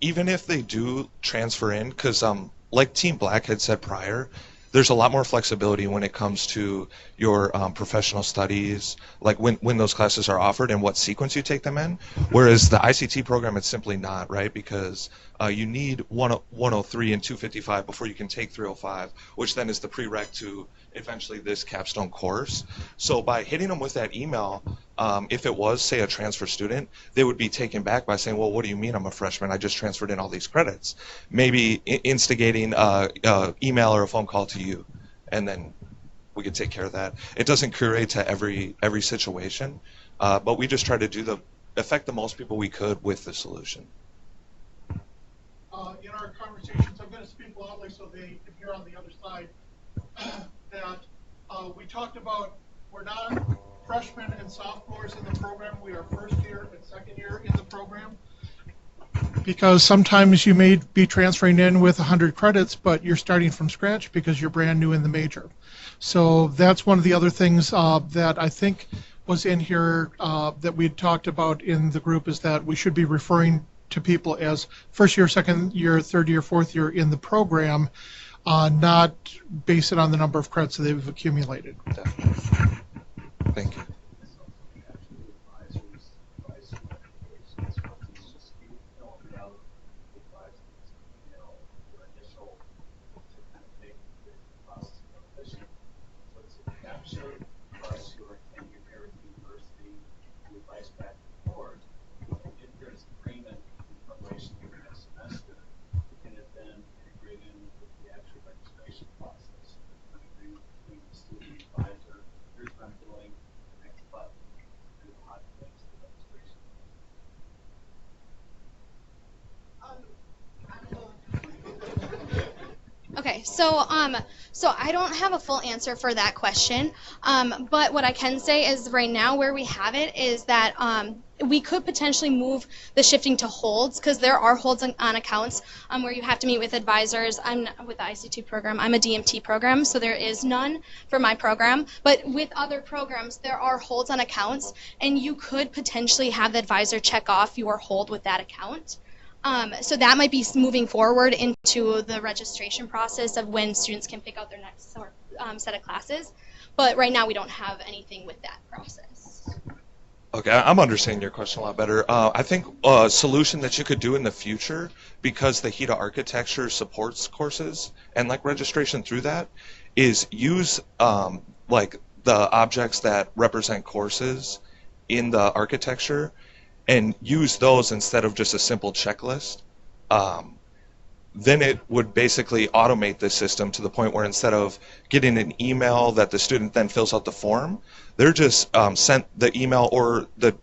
Speaker 12: even if they do transfer in, because like Team Black had said prior, there's a lot more flexibility when it comes to your professional studies, like when those classes are offered and what sequence you take them in. Whereas the ICT program, it's simply not, right? Because you need 103 and 255 before you can take 305, which then is the prereq to eventually this capstone course. So by hitting them with that email, if it was, say, a transfer student, they would be taken back by saying, well, what do you mean I'm a freshman? I just transferred in all these credits. Maybe instigating an email or a phone call to you, and then we could take care of that. It doesn't curate to every situation, but we just try to affect the most people we could with the solution.
Speaker 4: In our conversations, I'm going to speak loudly so they can hear on the other side, that we talked about we're not freshmen and sophomores in the program. We are first year and second year in the program. Because sometimes you may be transferring in with 100 credits, but you're starting from scratch because you're brand new in the major. So that's one of the other things that I think was in here that we had talked about in the group, is that we should be referring to people as first year, second year, third year, fourth year in the program, not base it on the number of credits that they've accumulated.
Speaker 12: Definitely. Thank you.
Speaker 13: Okay, so I don't have a full answer for that question, but what I can say is right now where we have it is that we could potentially move the shifting to holds, because there are holds on accounts where you have to meet with advisors. I'm not with the ICT program. I'm a DMT program, so there is none for my program. But with other programs, there are holds on accounts, and you could potentially have the advisor check off your hold with that account. So that might be moving forward into the registration process of when students can pick out their next set of classes. But right now we don't have anything with that process.
Speaker 12: Okay, I'm understanding your question a lot better. I think a solution that you could do in the future, because the HEDA architecture supports courses and like registration through that, is use like the objects that represent courses in the architecture, and use those instead of just a simple checklist. Then it would basically automate the system to the point where instead of getting an email that the student then fills out the form, they're just sent the email or the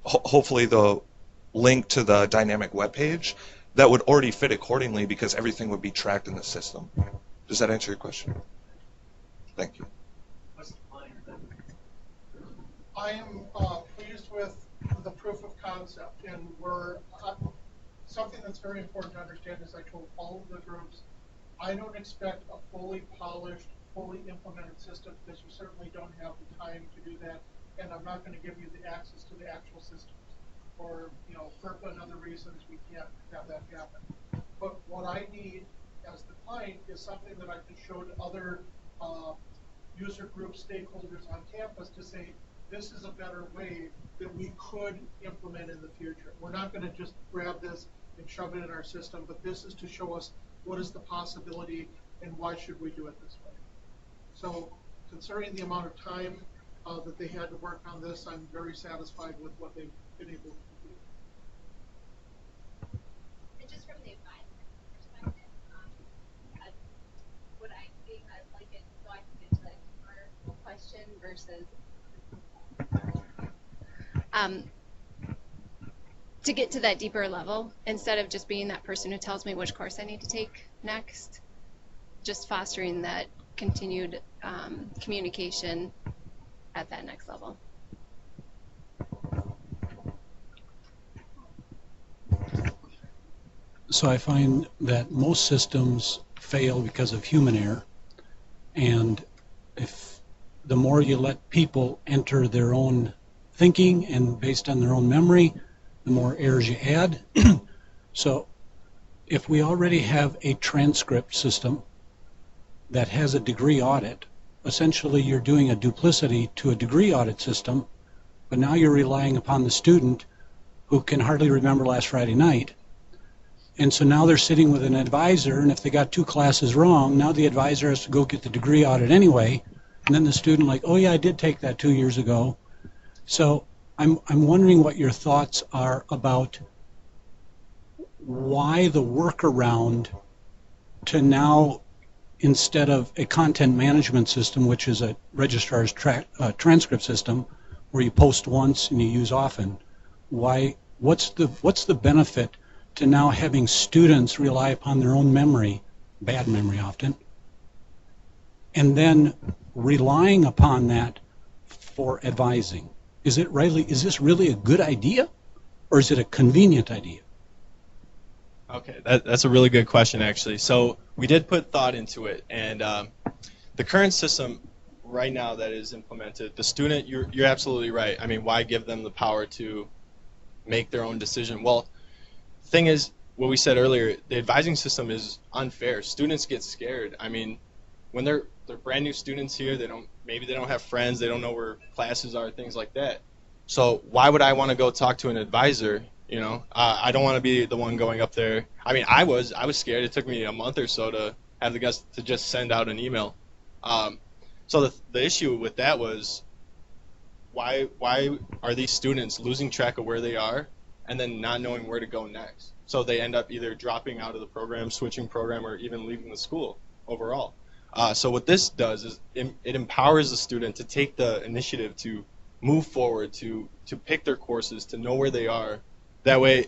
Speaker 12: hopefully the link to the dynamic web page that would already fit accordingly, because everything would be tracked in the system. Does that answer your question? Thank you. I am pleased with the proof of concept, and
Speaker 4: something that's very important to understand is I told all of the groups, I don't expect a fully polished, fully implemented system because you certainly don't have the time to do that, and I'm not going to give you the access to the actual systems. Or, FERPA and other reasons we can't have that happen. But what I need as the client is something that I can show to other user groups, stakeholders on campus to say, this is a better way that we could implement in the future. We're not going to just grab this and shove it in our system, but this is to show us what is the possibility and why should we do it this way. So considering the amount of time that they had to work on this, I'm very satisfied with what they've been able to do.
Speaker 10: And just from the advisor perspective, what I think I'd like it so I can get to that deeper question versus to get to that deeper level, instead of just being that person who tells me which course I need to take next, just fostering that continued communication at that next level.
Speaker 16: So I find that most systems fail because of human error, and if the more you let people enter their own thinking and based on their own memory, the more errors you add. So if we already have a transcript system that has a degree audit, essentially you're doing a duplicity to a degree audit system, but now you're relying upon the student who can hardly remember last Friday night. And so now they're sitting with an advisor, and if they got 2 classes wrong, now the advisor has to go get the degree audit anyway, and then the student like, oh yeah, I did take that 2 years ago. So I'm wondering what your thoughts are about why the workaround to now, instead of a content management system, which is a registrar's transcript system where you post once and you use often, what's the benefit to now having students rely upon their own memory, bad memory often, and then relying upon that for advising? Is this really a good idea, or is it a convenient idea?
Speaker 15: Okay, that's a really good question, actually. So we did put thought into it, and the current system right now that is implemented, the student, you're absolutely right. I mean, why give them the power to make their own decision? Well, the thing is, what we said earlier, the advising system is unfair. Students get scared. I mean, when they're brand new students here, maybe they don't have friends, they don't know where classes are, things like that. So why would I want to go talk to an advisor? I don't want to be the one going up there. I mean, I was scared. It took me a month or so to have the guys to just send out an email. So the issue with that was, why are these students losing track of where they are and then not knowing where to go next? So they end up either dropping out of the program, switching program, or even leaving the school overall. So what this does is it empowers the student to take the initiative to move forward, to pick their courses, to know where they are. That way,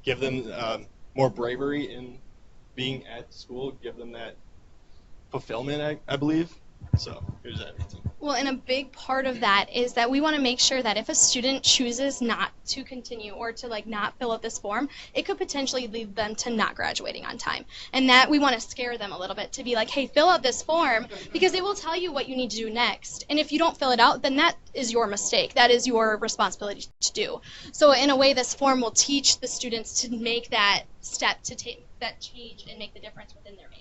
Speaker 15: give them more bravery in being at school, give them that fulfillment, I believe. So here's that.
Speaker 13: Well, and a big part of that is that we want to make sure that if a student chooses not to continue or to not fill out this form, it could potentially lead them to not graduating on time. And that we want to scare them a little bit to be like, hey, fill out this form, because it will tell you what you need to do next. And if you don't fill it out, then that is your mistake. That is your responsibility to do. So in a way, this form will teach the students to make that step, to take that change and make the difference within their major.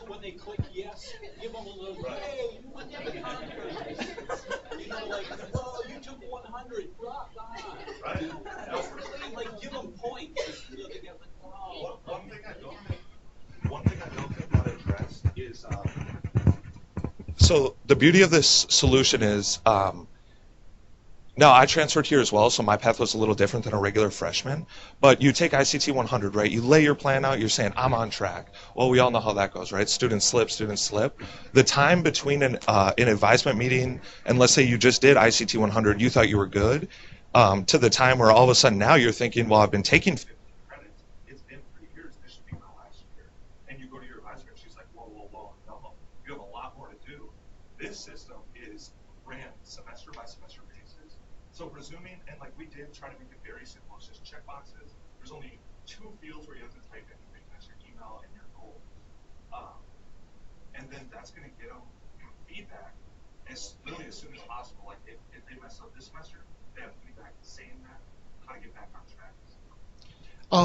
Speaker 16: When they click yes, give them a little, hey, you went to the conference. Oh, you took 100, rock on. Right. Really, give them points. They get wow.
Speaker 12: One thing I don't think got addressed is, so the beauty of this solution is, No, I transferred here as well, so my path was a little different than a regular freshman. But you take ICT 100, right? You lay your plan out. You're saying, I'm on track. Well, we all know how that goes, right? Students slip, students slip. The time between an advisement meeting and let's say you just did ICT 100, you thought you were good, to the time where all of a sudden now you're thinking, well, I've been taking 50 credits. It's been 3 years. This should be my last year. And you go to your advisor and she's like, whoa, whoa, whoa, no. You have a lot more to do. This system is ran semester by semester basis. So presuming, and like we did try to make it very simple, it's just check boxes. There's only 2 fields where you have to type anything. That's your email and your goal. And then that's going to get them feedback as really as soon as possible. Like if they mess up this semester, they have feedback saying that, how to get back on track.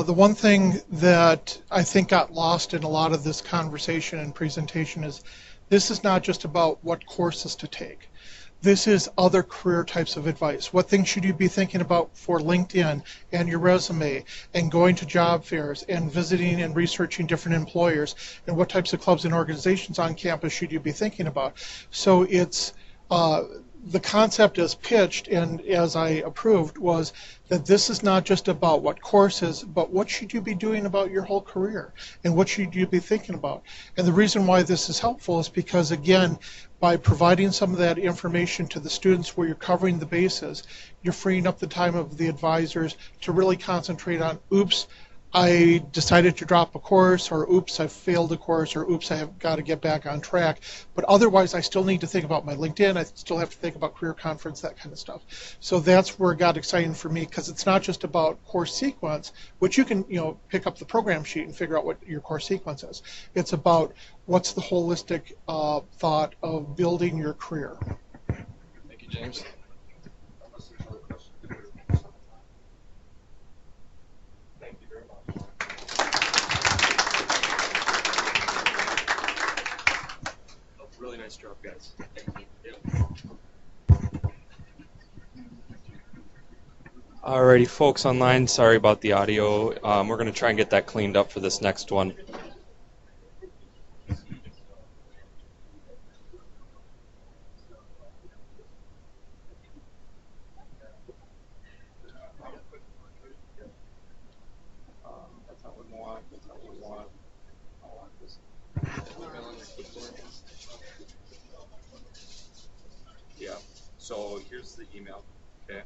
Speaker 4: The one thing that I think got lost in a lot of this conversation and presentation is this is not just about what courses to take. This is other career types of advice. What things should you be thinking about for LinkedIn and your resume and going to job fairs and visiting and researching different employers, and what types of clubs and organizations on campus should you be thinking about? So it's the concept as pitched and as I approved was that this is not just about what courses, but what should you be doing about your whole career and what should you be thinking about. And the reason why this is helpful is because, again, by providing some of that information to the students where you're covering the bases, you're freeing up the time of the advisors to really concentrate on, oops, I decided to drop a course, or oops, I failed a course, or oops, I have got to get back on track. But otherwise, I still need to think about my LinkedIn. I still have to think about career conference, that kind of stuff. So that's where it got exciting for me, because it's not just about course sequence, which you can, pick up the program sheet and figure out what your course sequence is. It's about what's the holistic thought of building your career.
Speaker 15: Thank you, James.
Speaker 2: Really nice job, guys. Alrighty, folks online, sorry about the audio. We're going to try and get that cleaned up for this next one. That's not what we want. That's not what we want. I want this. Yeah, so here's the email, okay?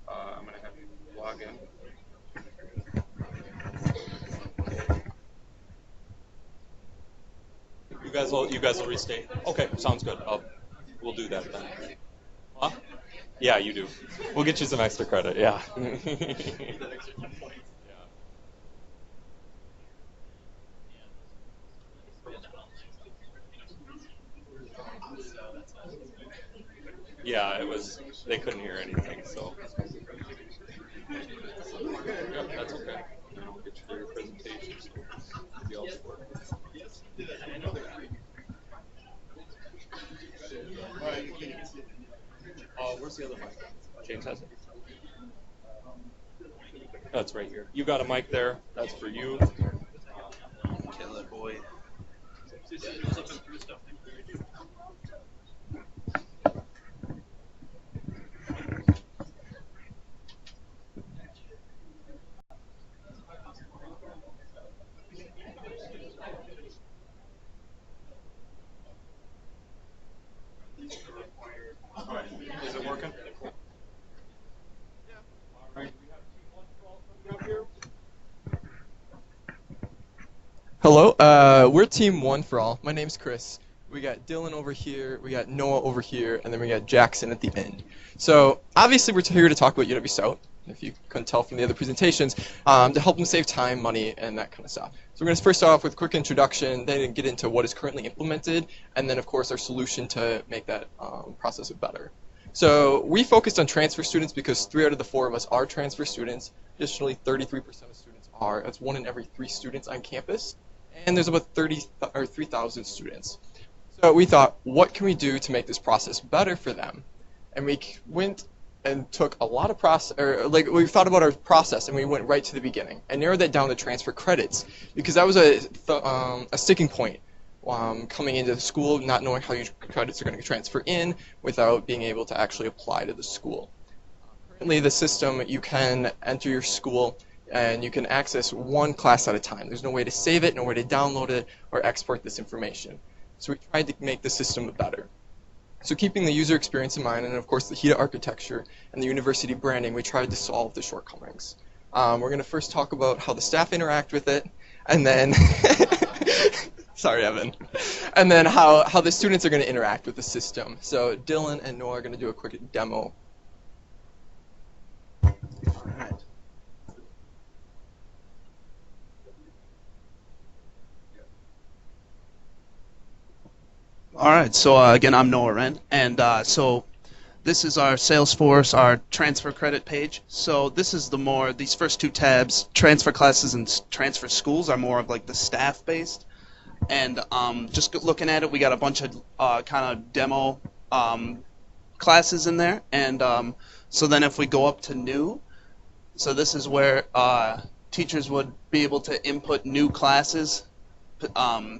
Speaker 2: I'm going to have you log in. You guys will restate. Okay, sounds good. We'll do that then. Huh? Yeah, you do. We'll get you some extra credit, yeah. Yeah, it was, they couldn't hear anything, so. Yep, that's okay. We'll get you for your presentation, so be all for it. Where's the other mic? James has it. That's right here. You got a mic there. That's for you.
Speaker 15: Kill it, boy.
Speaker 2: Is it working?
Speaker 17: Hello, we're Team One for All. My name's Chris. We got Dylan over here, we got Noah over here, and then we got Jackson at the end. So obviously we're here to talk about UW-Stout, if you couldn't tell from the other presentations, to help them save time, money, and that kind of stuff. So we're going to first start off with a quick introduction, then get into what is currently implemented, and then of course our solution to make that process better. So we focused on transfer students because 3 out of the 4 of us are transfer students. Additionally, 33% of students are. That's 1 in every 3 students on campus. And there's about 3,000 students. So we thought, what can we do to make this process better for them? And we went and took a lot of we thought about our process and we went right to the beginning and narrowed that down to transfer credits because that was a sticking point. coming into the school, not knowing how your credits are going to transfer in without being able to actually apply to the school. Currently, the system, you can enter your school and you can access one class at a time. There's no way to save it, no way to download it or export this information. So we tried to make the system better. So keeping the user experience in mind, and of course the HEDA architecture and the university branding, we tried to solve the shortcomings. We're going to first talk about how the staff interact with it, and then, sorry Evan, and then how the students are going to interact with the system. So Dylan and Noah are going to do a quick demo.
Speaker 18: All right, so again, I'm Noah Wren, and so this is our Salesforce, our transfer credit page. So this is these first two tabs, transfer classes and transfer schools, are more of like the staff-based. And just looking at it, we got a bunch of kind of demo classes in there. And so then if we go up to new, so this is where teachers would be able to input new classes.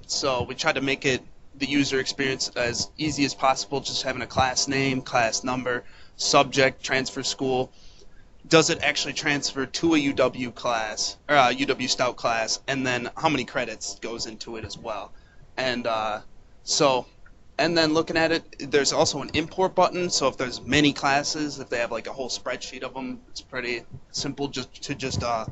Speaker 18: So we try to make it the user experience as easy as possible, just having a class name, class number, subject, transfer school. Does it actually transfer to a UW class, or a UW-Stout class, and then how many credits goes into it as well. And and then looking at it, there's also an import button, so if there's many classes, if they have like a whole spreadsheet of them, it's pretty simple just to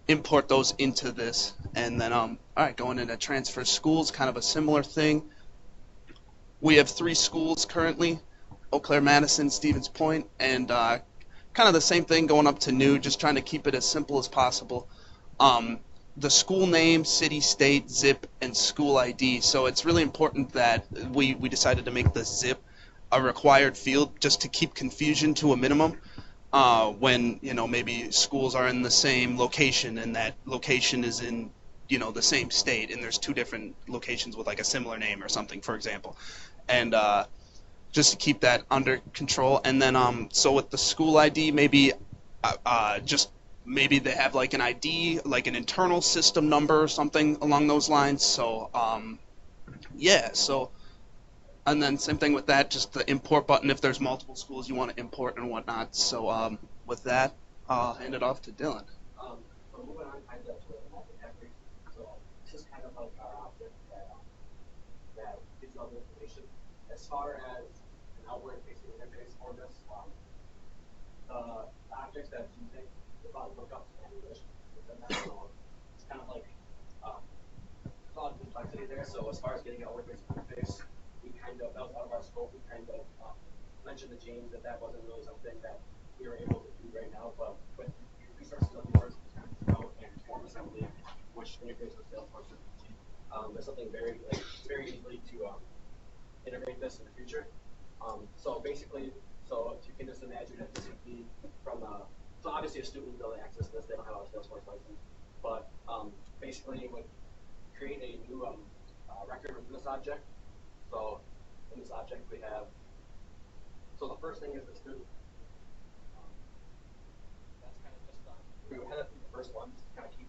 Speaker 18: import those into this. And then all right, going into transfer schools, kind of a similar thing. We have 3 schools currently: Eau Claire, Madison, Stevens Point, and kind of the same thing going up to new, just trying to keep it as simple as possible. The school name, city, state, zip, and school ID. So it's really important that we decided to make the zip a required field just to keep confusion to a minimum. When maybe schools are in the same location and that location is in the same state, and there's 2 different locations with like a similar name or something, for example, and just to keep that under control. And then so with the school ID, maybe maybe they have like an ID, like an internal system number or something along those lines. So yeah, so. And then same thing with that, just the import button if there's multiple schools you want to import and whatnot. So with that, I'll hand it off to Dylan.
Speaker 19: So moving on kind of to the every, so this is kind of like our object that gives all the information. As far as an outward-facing interface for this, the objects that you think about lookups and English, it's kind of like there's a lot of complexity there. So as far as getting an outward-facing interface, that was out of our scope. We kind of mentioned to James that wasn't really something that we were able to do right now, but with resources of yours, and form assembly, which integrates with Salesforce, there's something very easily to integrate this in the future. So basically, if you can just imagine that this would be from so obviously a student will access this, they don't have a Salesforce license, but basically it would create a new record within this object. So in this object we have, so the first thing is the student. That's kind of just, we head up through the first one, just kind of keep,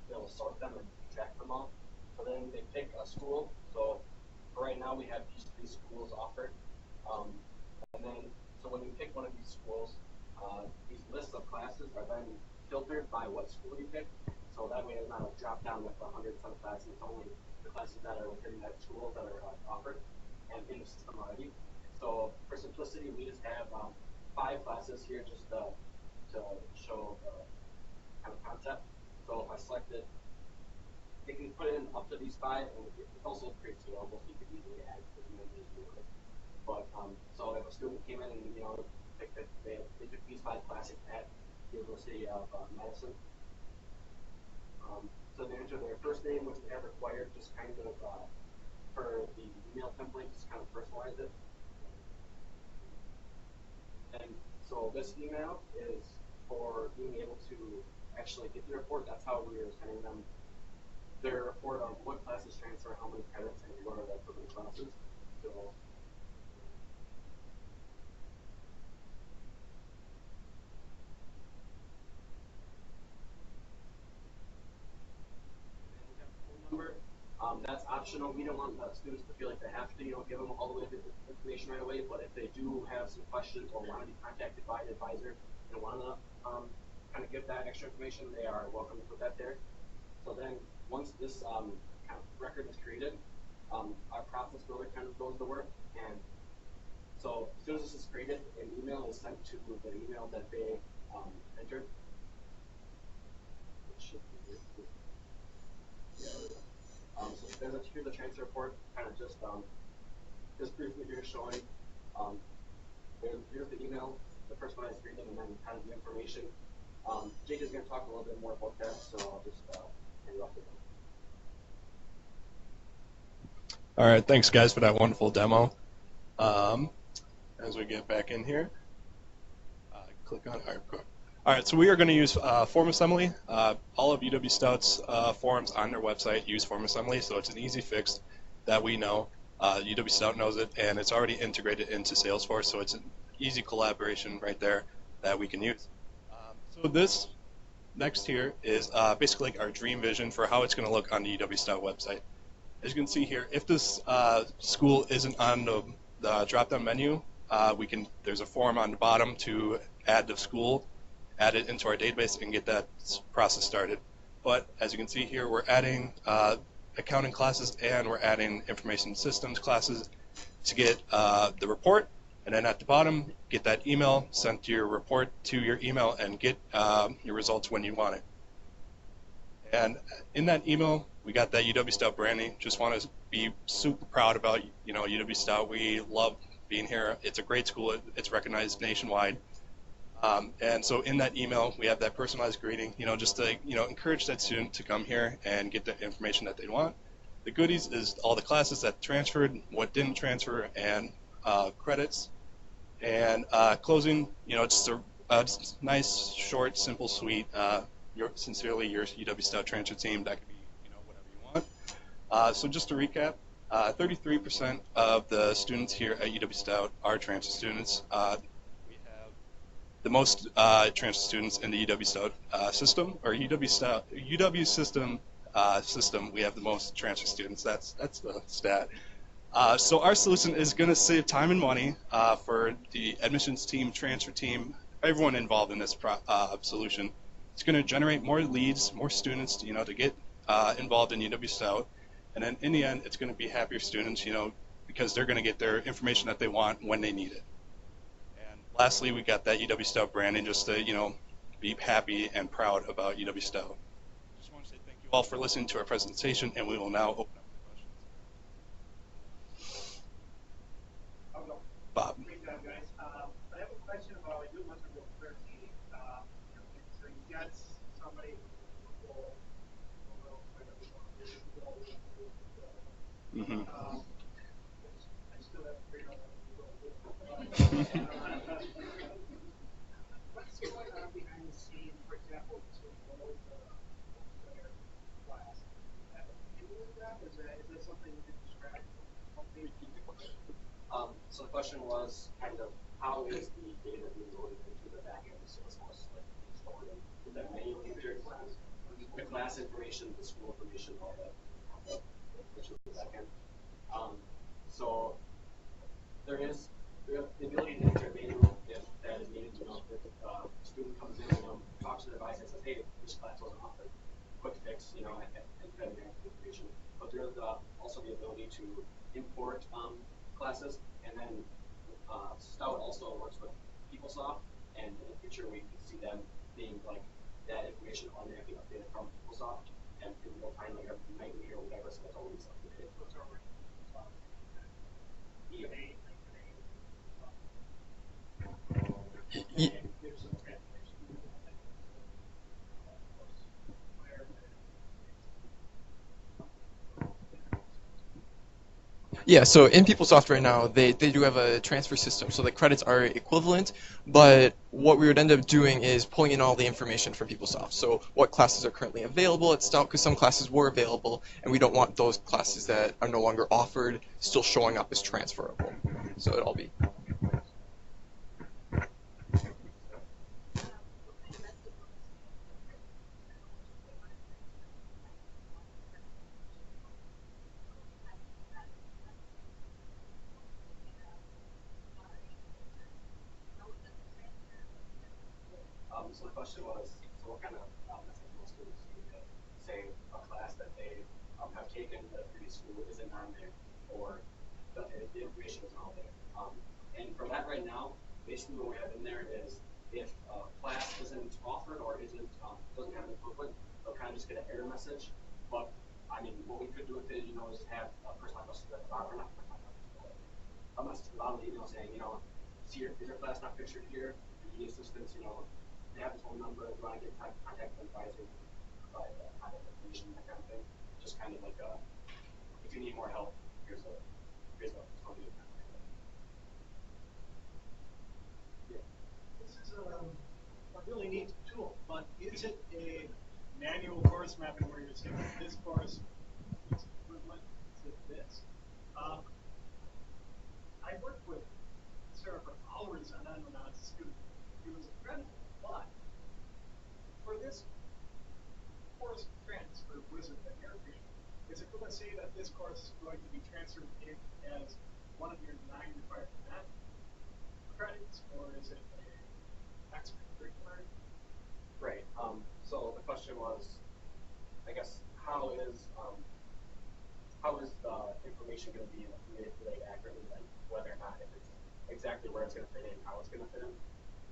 Speaker 19: be able to sort them and track them all. So then they pick a school. So for right now we have these 3 schools offered. And then, so when you pick one of these schools, these lists of classes are then filtered by what school you pick. So that way it's not a drop down with 100 some classes, it's only the classes that are within that school that are offered and in the system already. So for simplicity, we just have 5 classes here just to show the kind of concept. So if I select it, you can put in up to these 5, and it also creates available, so you can easily add as many as you want. But so if a student came in and picked that they took these 5 classes at the University of Madison. So they enter their first name, which they have required, just kind of for the email template, just kind of personalize it. And so this email is for being able to actually get the report. That's how we are sending them their report on what classes transfer, how many credits, and what are the equivalent classes. So number. That's optional. We don't want students to feel like they have to, give them all the way the information right away. But if they do have some questions or want to be contacted by an advisor and want to kind of give that extra information, they are welcome to put that there. So then once this kind of record is created, our process builder kind of goes to work. And so as soon as this is created, an email is sent to the email that they entered. So here's the transfer report, kind of just briefly here showing. Here's the email, the first one I was reading, and then kind of the information. Jake is going to talk a little bit more about that, so I'll just hand it off to him.
Speaker 15: All right, thanks guys for that wonderful demo. As we get back in here, click on our. All right, so we are going to use form assembly. All of UW-Stout's forms on their website use form assembly, so it's an easy fix that we know. UW-Stout knows it, and it's already integrated into Salesforce, so it's an easy collaboration right there that we can use. So this next here is basically like our dream vision for how it's going to look on the UW-Stout website. As you can see here, if this school isn't on the drop-down menu, there's a form on the bottom to add the school, add it into our database, and get that process started. But as you can see here, we're adding accounting classes and we're adding information systems classes to get the report. And then at the bottom, get that email sent to your report to your email and get your results when you want it. And in that email, we got that UW-Stout branding. Just want to be super proud about UW-Stout. We love being here. It's a great school. It's recognized nationwide. And so in that email, we have that personalized greeting, just to encourage that student to come here and get the information that they want. The goodies is all the classes that transferred, what didn't transfer, and credits. And closing, just a nice, short, simple, sweet. Sincerely, your UW-Stout transfer team. That could be whatever you want. So just to recap, 33% of the students here at UW-Stout are transfer students. The most transfer students in the UW-Stout system, or UW system, we have the most transfer students. That's the stat. So our solution is going to save time and money for the admissions team, transfer team, everyone involved in this solution. It's going to generate more leads, more students, to get involved in UW-Stout, and then in the end, it's going to be happier students, because they're going to get their information that they want when they need it. Lastly, we got that UW-Stout branding just to, be happy and proud about UW-Stout. Just want to say thank you all for listening to our presentation, and we will now open up the questions. Bob.
Speaker 5: Great job, guys. I have a question about, it wasn't real clear to me. So you got somebody
Speaker 15: Mm-hmm.
Speaker 5: I still haven't figured out what to do. What's going on behind the scenes, for example, to load the class? Can you do that? Is that something you can describe?
Speaker 19: So the question was kind of how is the data being loaded into the back end of Salesforce, like stored in the manual enter class, the class information, the school information, all that, information in the back end. So there is the ability to enter manual if that is needed. If a student comes in, talks to the advisor and says, hey, this class wasn't offered. Quick fix, and kind of information. But there's also the ability to import classes, and then Stout also works with PeopleSoft, and in the future we can see them being like that information automatically updated from PeopleSoft and in real time, like every nightly or whatever, so it's always updated.
Speaker 17: Yeah, so in PeopleSoft right now, they do have a transfer system, so the credits are equivalent, but what we would end up doing is pulling in all the information from PeopleSoft. So what classes are currently available at Stout, because some classes were available, and we don't want those classes that are no longer offered still showing up as transferable. So it'll all be.
Speaker 19: So the question was, so what kind of message will students use to say a class that they have taken the previous school isn't on there, or the information isn't all there. And for that right now, basically what we have in there is if a class isn't offered or isn't doesn't have an equivalent, they'll kind of just get an error message. But I mean, what we could do with it, is just have a personalized message at the bottom, or not personalized message, but a message at the bottom of the email saying, see is your class not pictured here? If you need assistance, they have a phone number. If you want to get contact the advisor, provide contact information, that kind of thing. Just kind of like if you need more help, here's a phone you can contact.
Speaker 5: Yeah. This is a really neat tool, but is it a manual course mapping where you're saying this course is equivalent to this? I worked with Sarah for hours on end when I was a student. It was incredible, but for this course transfer wizard that you're creating, is it going to say that this course is going to be transferred in as one of your 9 required math credits, or is it a extracurricular?
Speaker 19: Right. So the question was, I guess, how is the information going to be manipulated accurately, and whether or not if it's exactly where it's going to fit in, how it's going to fit in?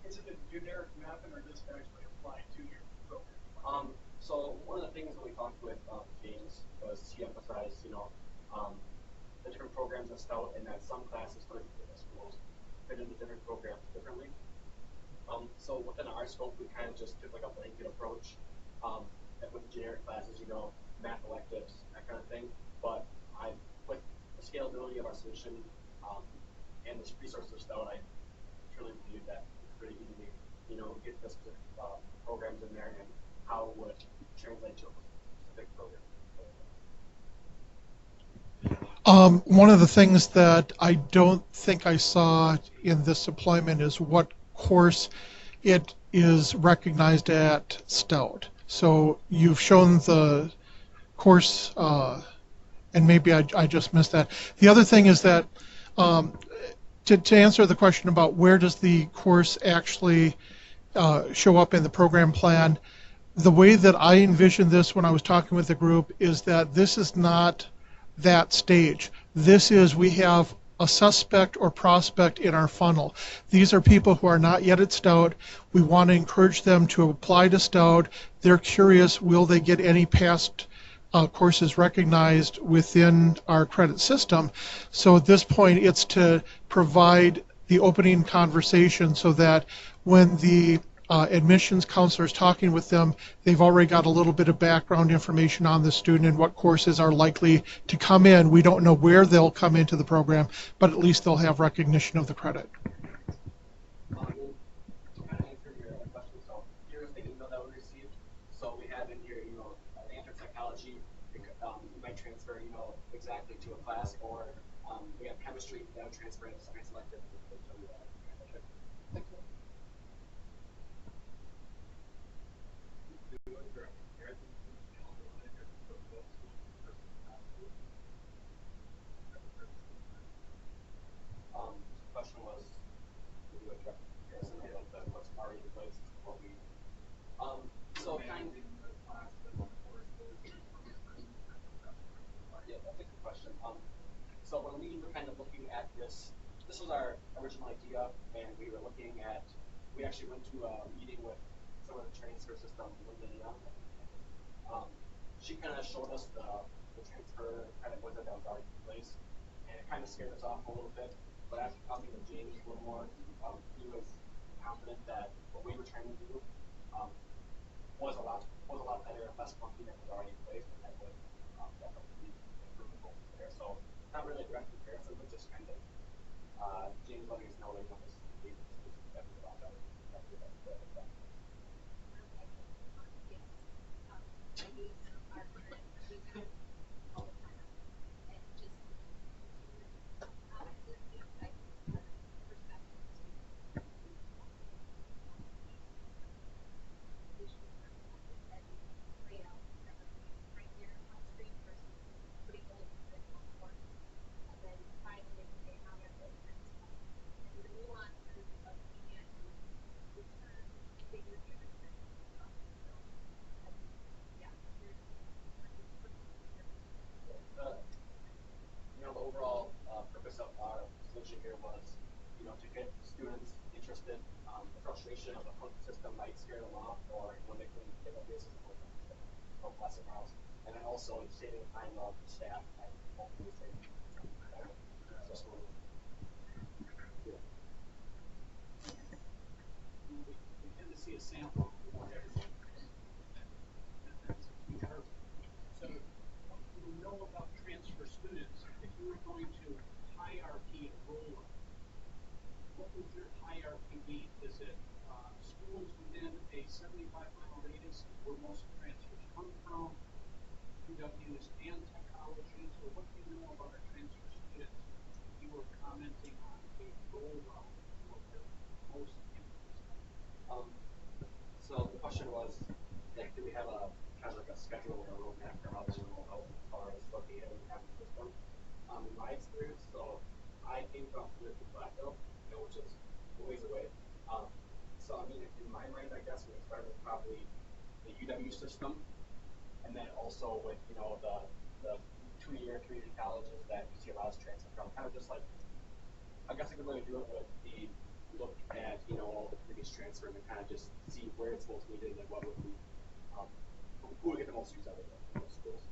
Speaker 5: Is it a generic mapping, or does it actually apply to your program?
Speaker 19: So one of the things that we talked with James was he emphasized, the different programs at Stout, and that some classes for different schools fit into different programs differently. So within our scope, we kind of just took like a blanket approach with generic classes, math electives, that kind of thing. But with the scalability of our solution and the resources of Stout, I truly believe that we could pretty easily, get the specific programs in there and how it would translate to a specific program.
Speaker 4: One of the things that I don't think I saw in this deployment is what course it is recognized at Stout. So you've shown the course, and maybe I just missed that. The other thing is that to answer the question about where does the course actually show up in the program plan, the way that I envisioned this when I was talking with the group is that this is not that stage. This is, we have a suspect or prospect in our funnel. These are people who are not yet at Stout. We want to encourage them to apply to Stout. They're curious, will they get any past courses recognized within our credit system? So at this point, it's to provide the opening conversation so that when the admissions counselor is talking with them, they've already got a little bit of background information on the student and what courses are likely to come in. We don't know where they'll come into the program, but at least they'll have recognition of the credit.
Speaker 19: To kind of answer your question, so here's the email that we received. So we have in here, the answer psychology, you might transfer, exactly to a class, or we have chemistry that would transfer into science elective. The question was, to do a direct comparison of what's already in place to what we, so kind of, yeah, that's a good question. So when we were kind of looking at this was our original idea, and we were looking at, we actually went to a meeting with some of the transfer system, Linda Young. She kind of showed us the transfer kind of wizard that was already in place, and it kind of scared us off a little bit. But after talking to James a little more, he was confident that what we were trying to do was a lot better and less funky than was already in place, and that would definitely improve the focus there. So not really a direct comparison, but just kind of James letting us know that this is definitely a lot better. interested. The frustration of the current system might scare them off, or when they can get a basis of what less aroused. And then also saving time of staff and hopefully saving
Speaker 5: we tend to see a sample of everything. That's a key hurdle. So what do you know about transfer students? If you were going to hierarchy enrollment, what would your hierarchy be? Is it schools within a 75-mile radius where most transfers come from, UWs and technologies, or what do you know about our transfer students? You were commenting on a goal route for where most influence.
Speaker 19: So the question was, like, do we have a kind of like a schedule or a roadmap for how this will roll out as far as what data we have in the system? In my experience, so I came from UW-Stout, which is a ways away. So I mean, in my mind, I guess we would start with probably the UW system, and then also with the 2-year community colleges that UC allows transfer from. Kind of just like, I guess a good way to do it would be look at all the previous transfer and kind of just see where it's most needed and what would be who would get the most use out of it in those schools.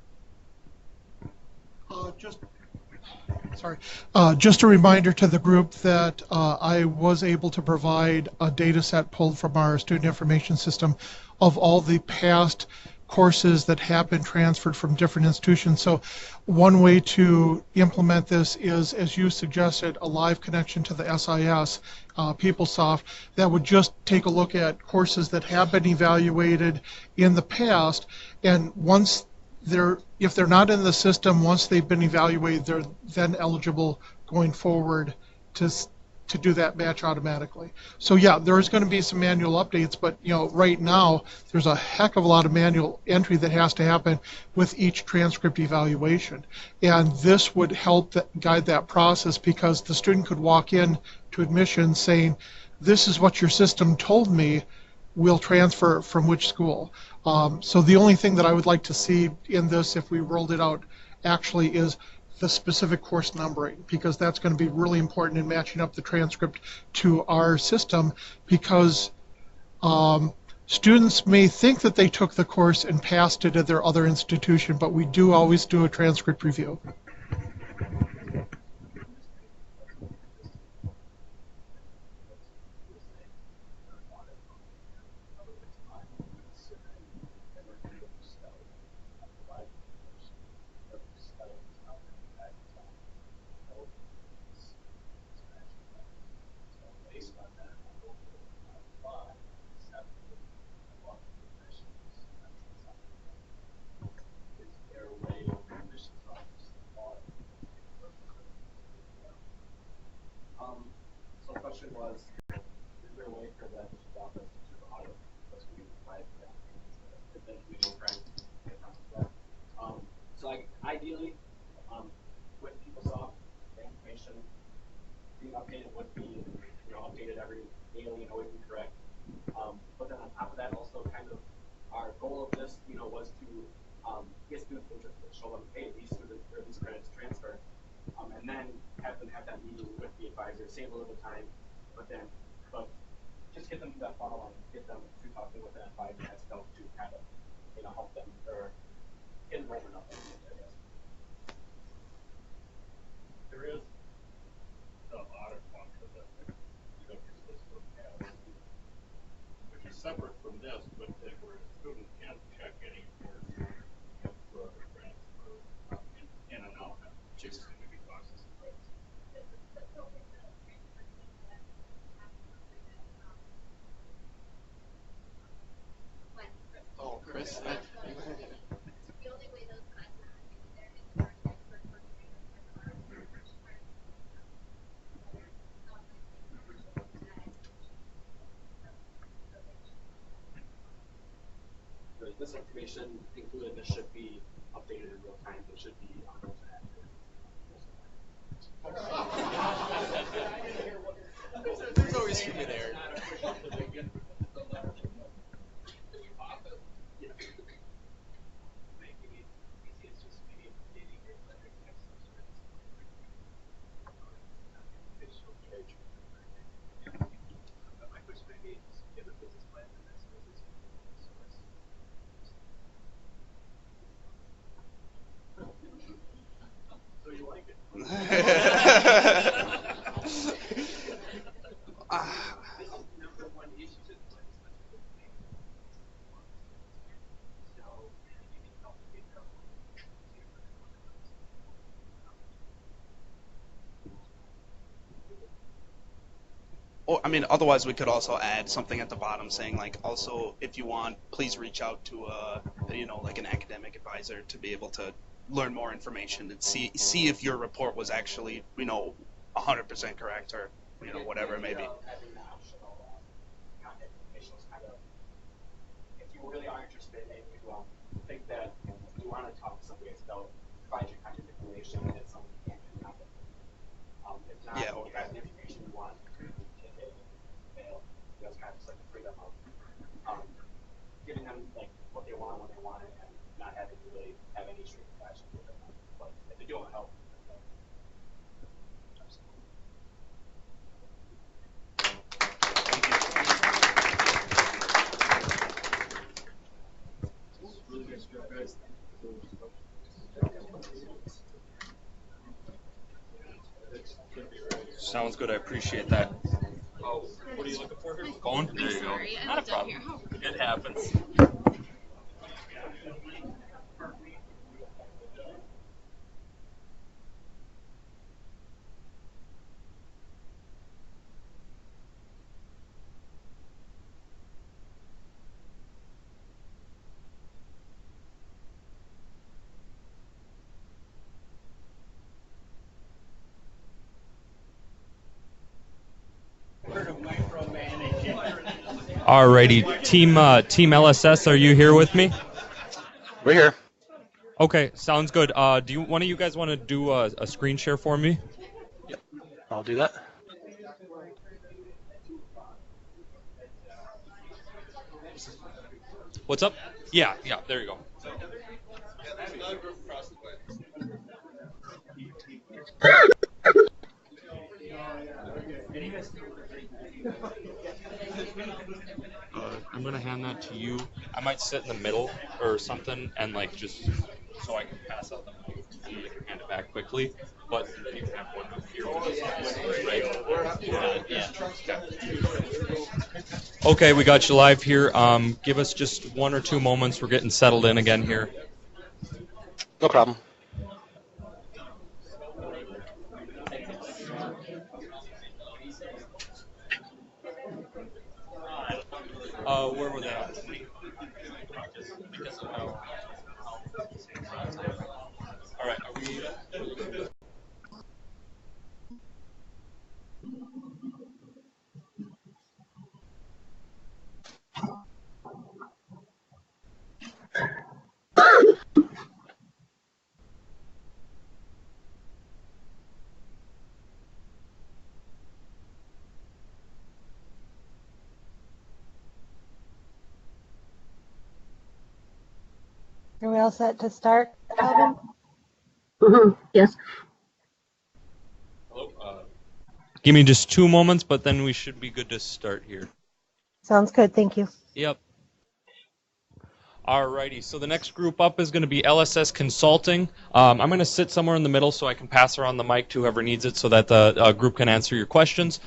Speaker 4: Just a reminder to the group that I was able to provide a data set pulled from our student information system of all the past courses that have been transferred from different institutions. So one way to implement this is, as you suggested, a live connection to the SIS, PeopleSoft, that would just take a look at courses that have been evaluated in the past, and if they're not in the system, once they've been evaluated, they're then eligible going forward to do that match automatically. So yeah, there is going to be some manual updates, but right now there's a heck of a lot of manual entry that has to happen with each transcript evaluation, and this would help guide that process, because the student could walk in to admissions saying, "This is what your system told me. We'll transfer from which school." So the only thing that I would like to see in this, if we rolled it out, actually is the specific course numbering, because that's going to be really important in matching up the transcript to our system, because students may think that they took the course and passed it at their other institution, but we do always do a transcript review.
Speaker 19: So the question was, is there a way for the office to audit what's being provided for that? So ideally, with PeopleSoft, the information being updated would be updated every daily and always be correct. But then on top of that, also kind of our goal of this, was to get students interested, show them, hey, these students or these credits transfer, and then have them have that meeting with the advisor, save a little bit of time, but just get them through that funnel and get them to talking with an advisor as well to kind of help them or get enrollment up, I guess.
Speaker 11: There is the audit function that the UW system has, which is separate from this, but where a student can check any course for a transfer in and out, just to be processed.
Speaker 17: Oh, Chris.
Speaker 19: This information included, this should be updated in real time. It should be
Speaker 17: There's always human error.
Speaker 18: or I mean, otherwise we could also add something at the bottom saying like, also if you want, please reach out to like an academic advisor to be able to learn more information and see if your report was actually 100% correct or whatever it may be.
Speaker 19: Having the optional contact information is kind of, if you really are interested and you think that you want to talk to somebody about provide your contact information and it's something you can't do nothing. If not,
Speaker 18: Yeah,
Speaker 19: you have the information you want, take it, fail. It's kind of just like the freedom of giving them like what they want when they want it and not having to really have any strings attached to it. But if they do want help,
Speaker 11: Really nice job, guys.
Speaker 2: Sounds good. I appreciate that. Oh, what are you looking for here? Phone? There you go. Not a problem. It happens. Alrighty, team LSS, are you here with me?
Speaker 20: We're here.
Speaker 2: Okay, sounds good. Do one of you guys want to do a screen share for me?
Speaker 20: Yep, I'll do that.
Speaker 2: What's up? Yeah, there you go. I'm gonna hand that to you. I might sit in the middle or something and like just so I can pass out the mic and you can hand it back quickly. But you can have one up here. Right? Yeah. Okay, we got you live here. Give us just 1 or 2 moments. We're getting settled in again here.
Speaker 20: No problem.
Speaker 2: Where were they at? All right, are we?
Speaker 21: Are we all set to start, Calvin?
Speaker 22: Yes.
Speaker 2: Give me just 2 moments, but then we should be good to start here.
Speaker 21: Sounds good. Thank you.
Speaker 2: Yep. Alrighty, so the next group up is going to be LSS Consulting. I'm going to sit somewhere in the middle so I can pass around the mic to whoever needs it so that the group can answer your questions.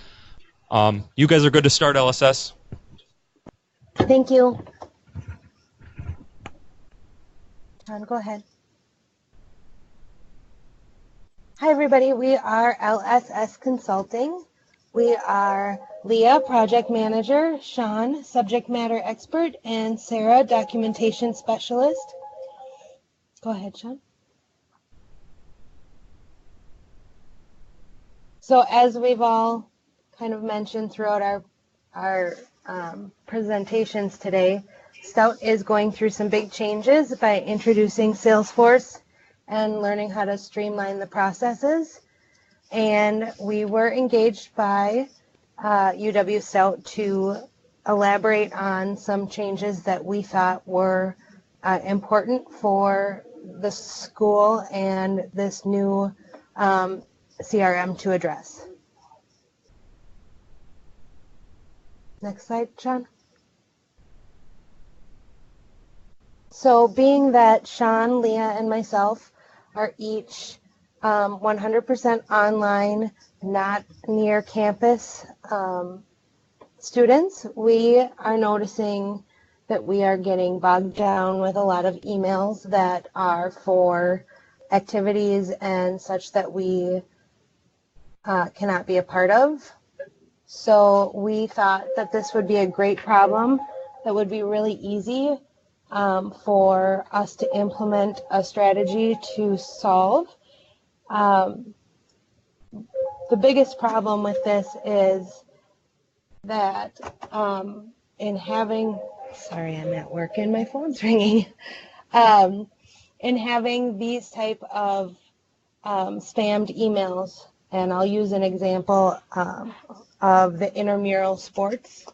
Speaker 2: You guys are good to start, LSS?
Speaker 21: Thank you. John, go ahead. Hi, everybody. We are LSS Consulting. We are Leah, Project Manager, Sean, Subject Matter Expert, and Sarah, Documentation Specialist. Go ahead, Sean. So as we've all kind of mentioned throughout our presentations today, Stout is going through some big changes by introducing Salesforce and learning how to streamline the processes. And we were engaged by UW-Stout to elaborate on some changes that we thought were important for the school and this new CRM to address. Next slide, Sean. So being that Sean, Leah, and myself are each 100% online, not near campus students, we are noticing that we are getting bogged down with a lot of emails that are for activities and such that we cannot be a part of. So we thought that this would be a great problem that would be really easy for us to implement a strategy to solve. The biggest problem with this is that in having, sorry, I'm at work and my phone's ringing. In having these type of spammed emails, and I'll use an example of the intramural sports.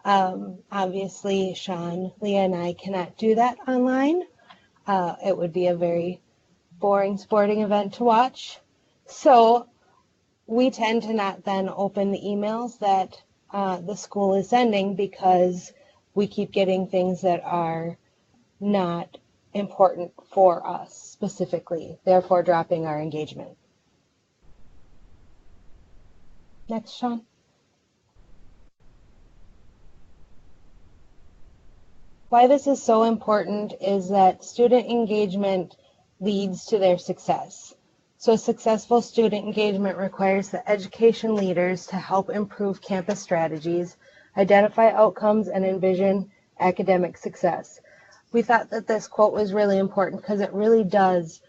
Speaker 21: Obviously, Sean, Leah, and I cannot do that online. It would be a very boring sporting event to watch. So we tend to not then open the emails that the school is sending because we keep getting things that are not important for us specifically, therefore dropping our engagement. Next, Sean. Why this is so important is that student engagement leads to their success. So successful student engagement requires the education leaders to help improve campus strategies, identify outcomes, and envision academic success. We thought that this quote was really important because it really does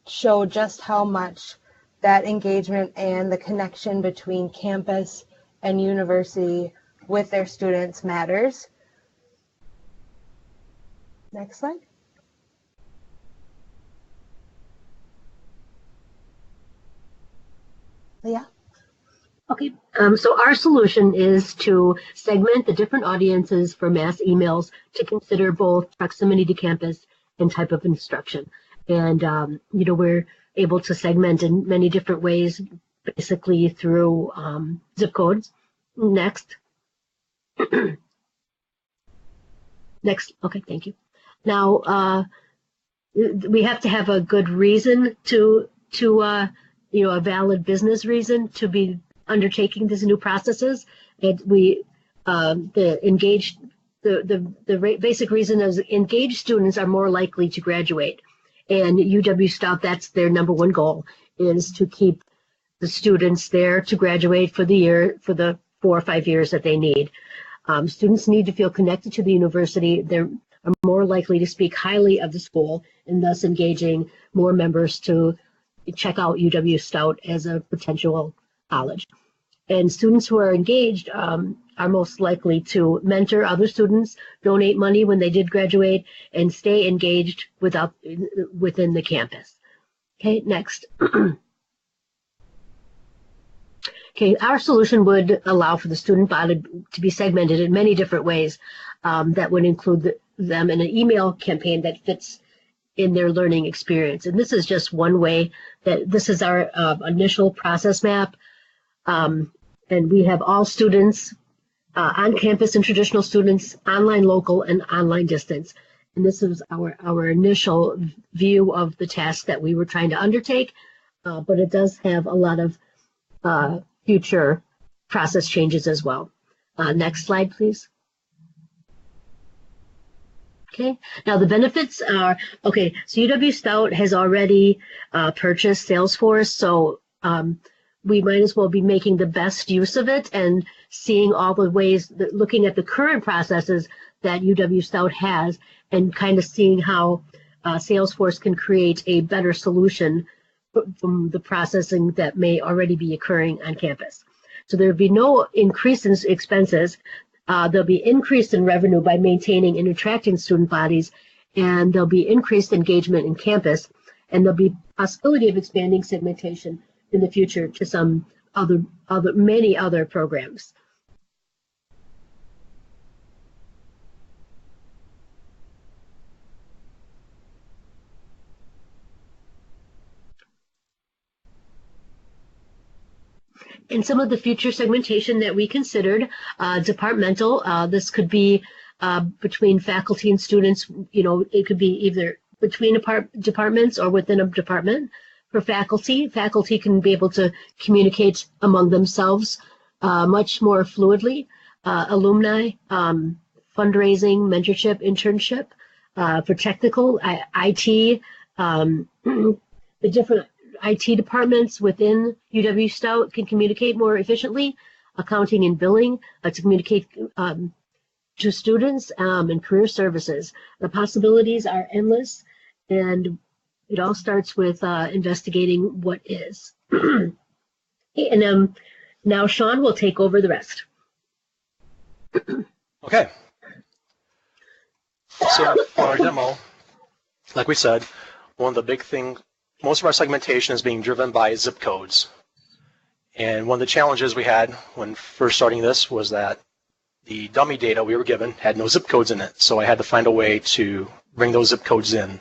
Speaker 21: show just how much that engagement and the connection between campus and university with their students matters. Next slide. Leah?
Speaker 22: Okay, so our solution is to segment the different audiences for mass emails to consider both proximity to campus and type of instruction. And, we're able to segment in many different ways, basically through zip codes. Next. Next, okay, thank you. Now, we have to have a good reason to a valid business reason to be undertaking these new processes. And the basic reason is engaged students are more likely to graduate. And UW-Stout, that's their number one goal, is to keep the students there to graduate for the 4 or 5 years that they need. Students need to feel connected to the university. They're more likely to speak highly of the school and thus engaging more members to check out UW-Stout as a potential college. And students who are engaged are most likely to mentor other students, donate money when they did graduate, and stay engaged within the campus. Okay, next. Okay, our solution would allow for the student body to be segmented in many different ways that would include them in an email campaign that fits in their learning experience. And this is just one way that this is our initial process map. And we have all students on campus and traditional students, online, local, and online distance. And this is our initial view of the task that we were trying to undertake, but it does have a lot of future process changes as well. Next slide, please. Okay, now the benefits are, okay, so UW-Stout has already purchased Salesforce, so we might as well be making the best use of it and seeing all the ways, looking at the current processes that UW-Stout has and kind of seeing how Salesforce can create a better solution from the processing that may already be occurring on campus. So there would be no increase in expenses. There'll be increase in revenue by maintaining and attracting student bodies, and there'll be increased engagement in campus, and there'll be possibility of expanding segmentation in the future to some many other programs. And some of the future segmentation that we considered, departmental, this could be between faculty and students, it could be either between departments or within a department. For faculty can be able to communicate among themselves much more fluidly. Alumni, fundraising, mentorship, internship. For technical, IT, the different IT departments within UW-Stout can communicate more efficiently, accounting and billing, to communicate to students and career services. The possibilities are endless, and it all starts with investigating what is. And now Sean will take over the rest.
Speaker 20: Okay. So for our demo, like we said, one of the big things, most of our segmentation is being driven by zip codes. And one of the challenges we had when first starting this was that the dummy data we were given had no zip codes in it. So I had to find a way to bring those zip codes in.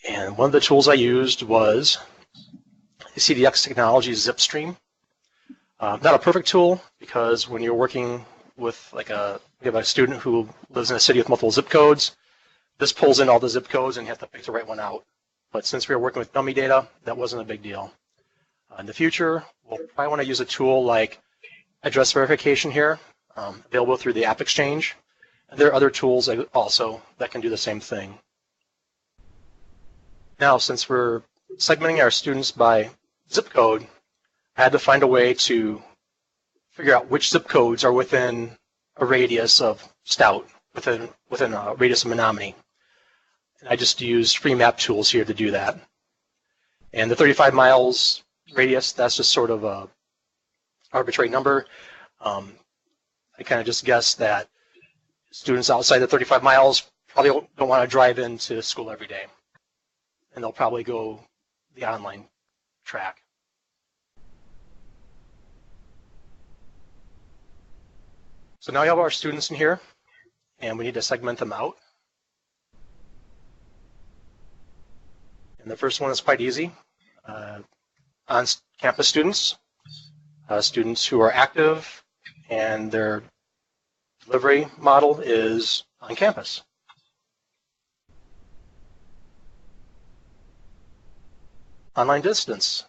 Speaker 20: And one of the tools I used was CDX Technologies ZipStream. Not a perfect tool, because when you're working with we have a student who lives in a city with multiple zip codes, this pulls in all the zip codes and you have to pick the right one out. But since we were working with dummy data, that wasn't a big deal. In the future, we'll probably want to use a tool like address verification here, available through the App Exchange. And there are other tools also that can do the same thing. Now, since we're segmenting our students by zip code, I had to find a way to figure out which zip codes are within a radius of Stout, within a radius of Menominee. And I just used free map tools here to do that. And the 35 miles radius, that's just sort of a arbitrary number. I kind of just guessed that students outside the 35 miles probably don't want to drive into school every day. And they'll probably go the online track. So now we have our students in here, and we need to segment them out. And the first one is quite easy. On-campus students, students who are active, and their delivery model is on campus. Online distance.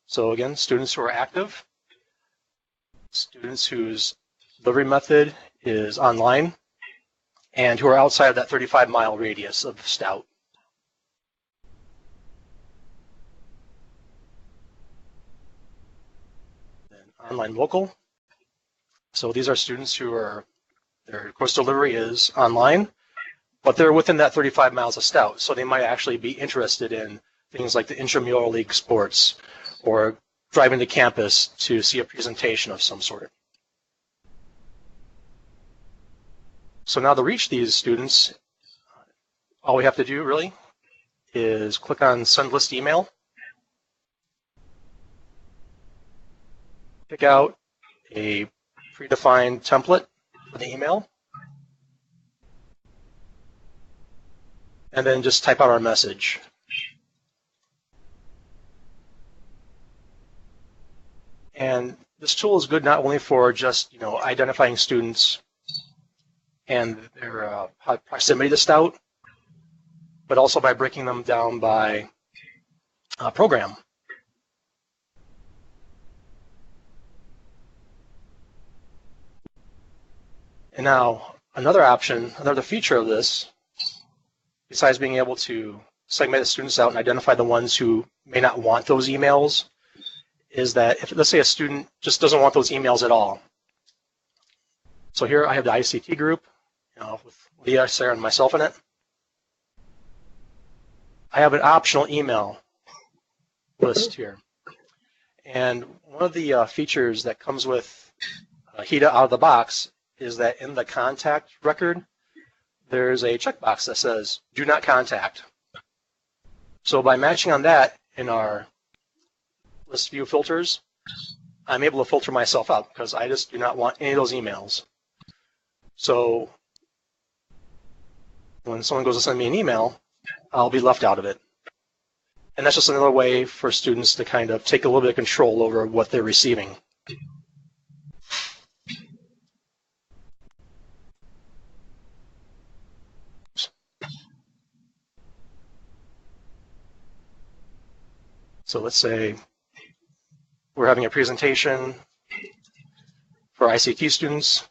Speaker 20: So again, students who are active, students whose delivery method is online, and who are outside of that 35-mile radius of Stout. Then online local. So these are students who are, their course delivery is online, but they're within that 35 miles of Stout, so they might actually be interested in things like the intramural league sports or driving to campus to see a presentation of some sort. So now to reach these students, all we have to do really is click on Send List Email, pick out a predefined template for the email, and then just type out our message. And this tool is good not only for just identifying students and their proximity to Stout, but also by breaking them down by program. And now another option, another feature of this, besides being able to segment the students out and identify the ones who may not want those emails, is that if, let's say, a student just doesn't want those emails at all. So here I have the ICT group, with Leah, Sarah, and myself in it. I have an optional email list here. And one of the features that comes with HEDA out of the box is that in the contact record, there's a checkbox that says, do not contact. So by matching on that in our list view filters, I'm able to filter myself out because I just do not want any of those emails. So when someone goes to send me an email, I'll be left out of it. And that's just another way for students to kind of take a little bit of control over what they're receiving. So let's say we're having a presentation for ICT students.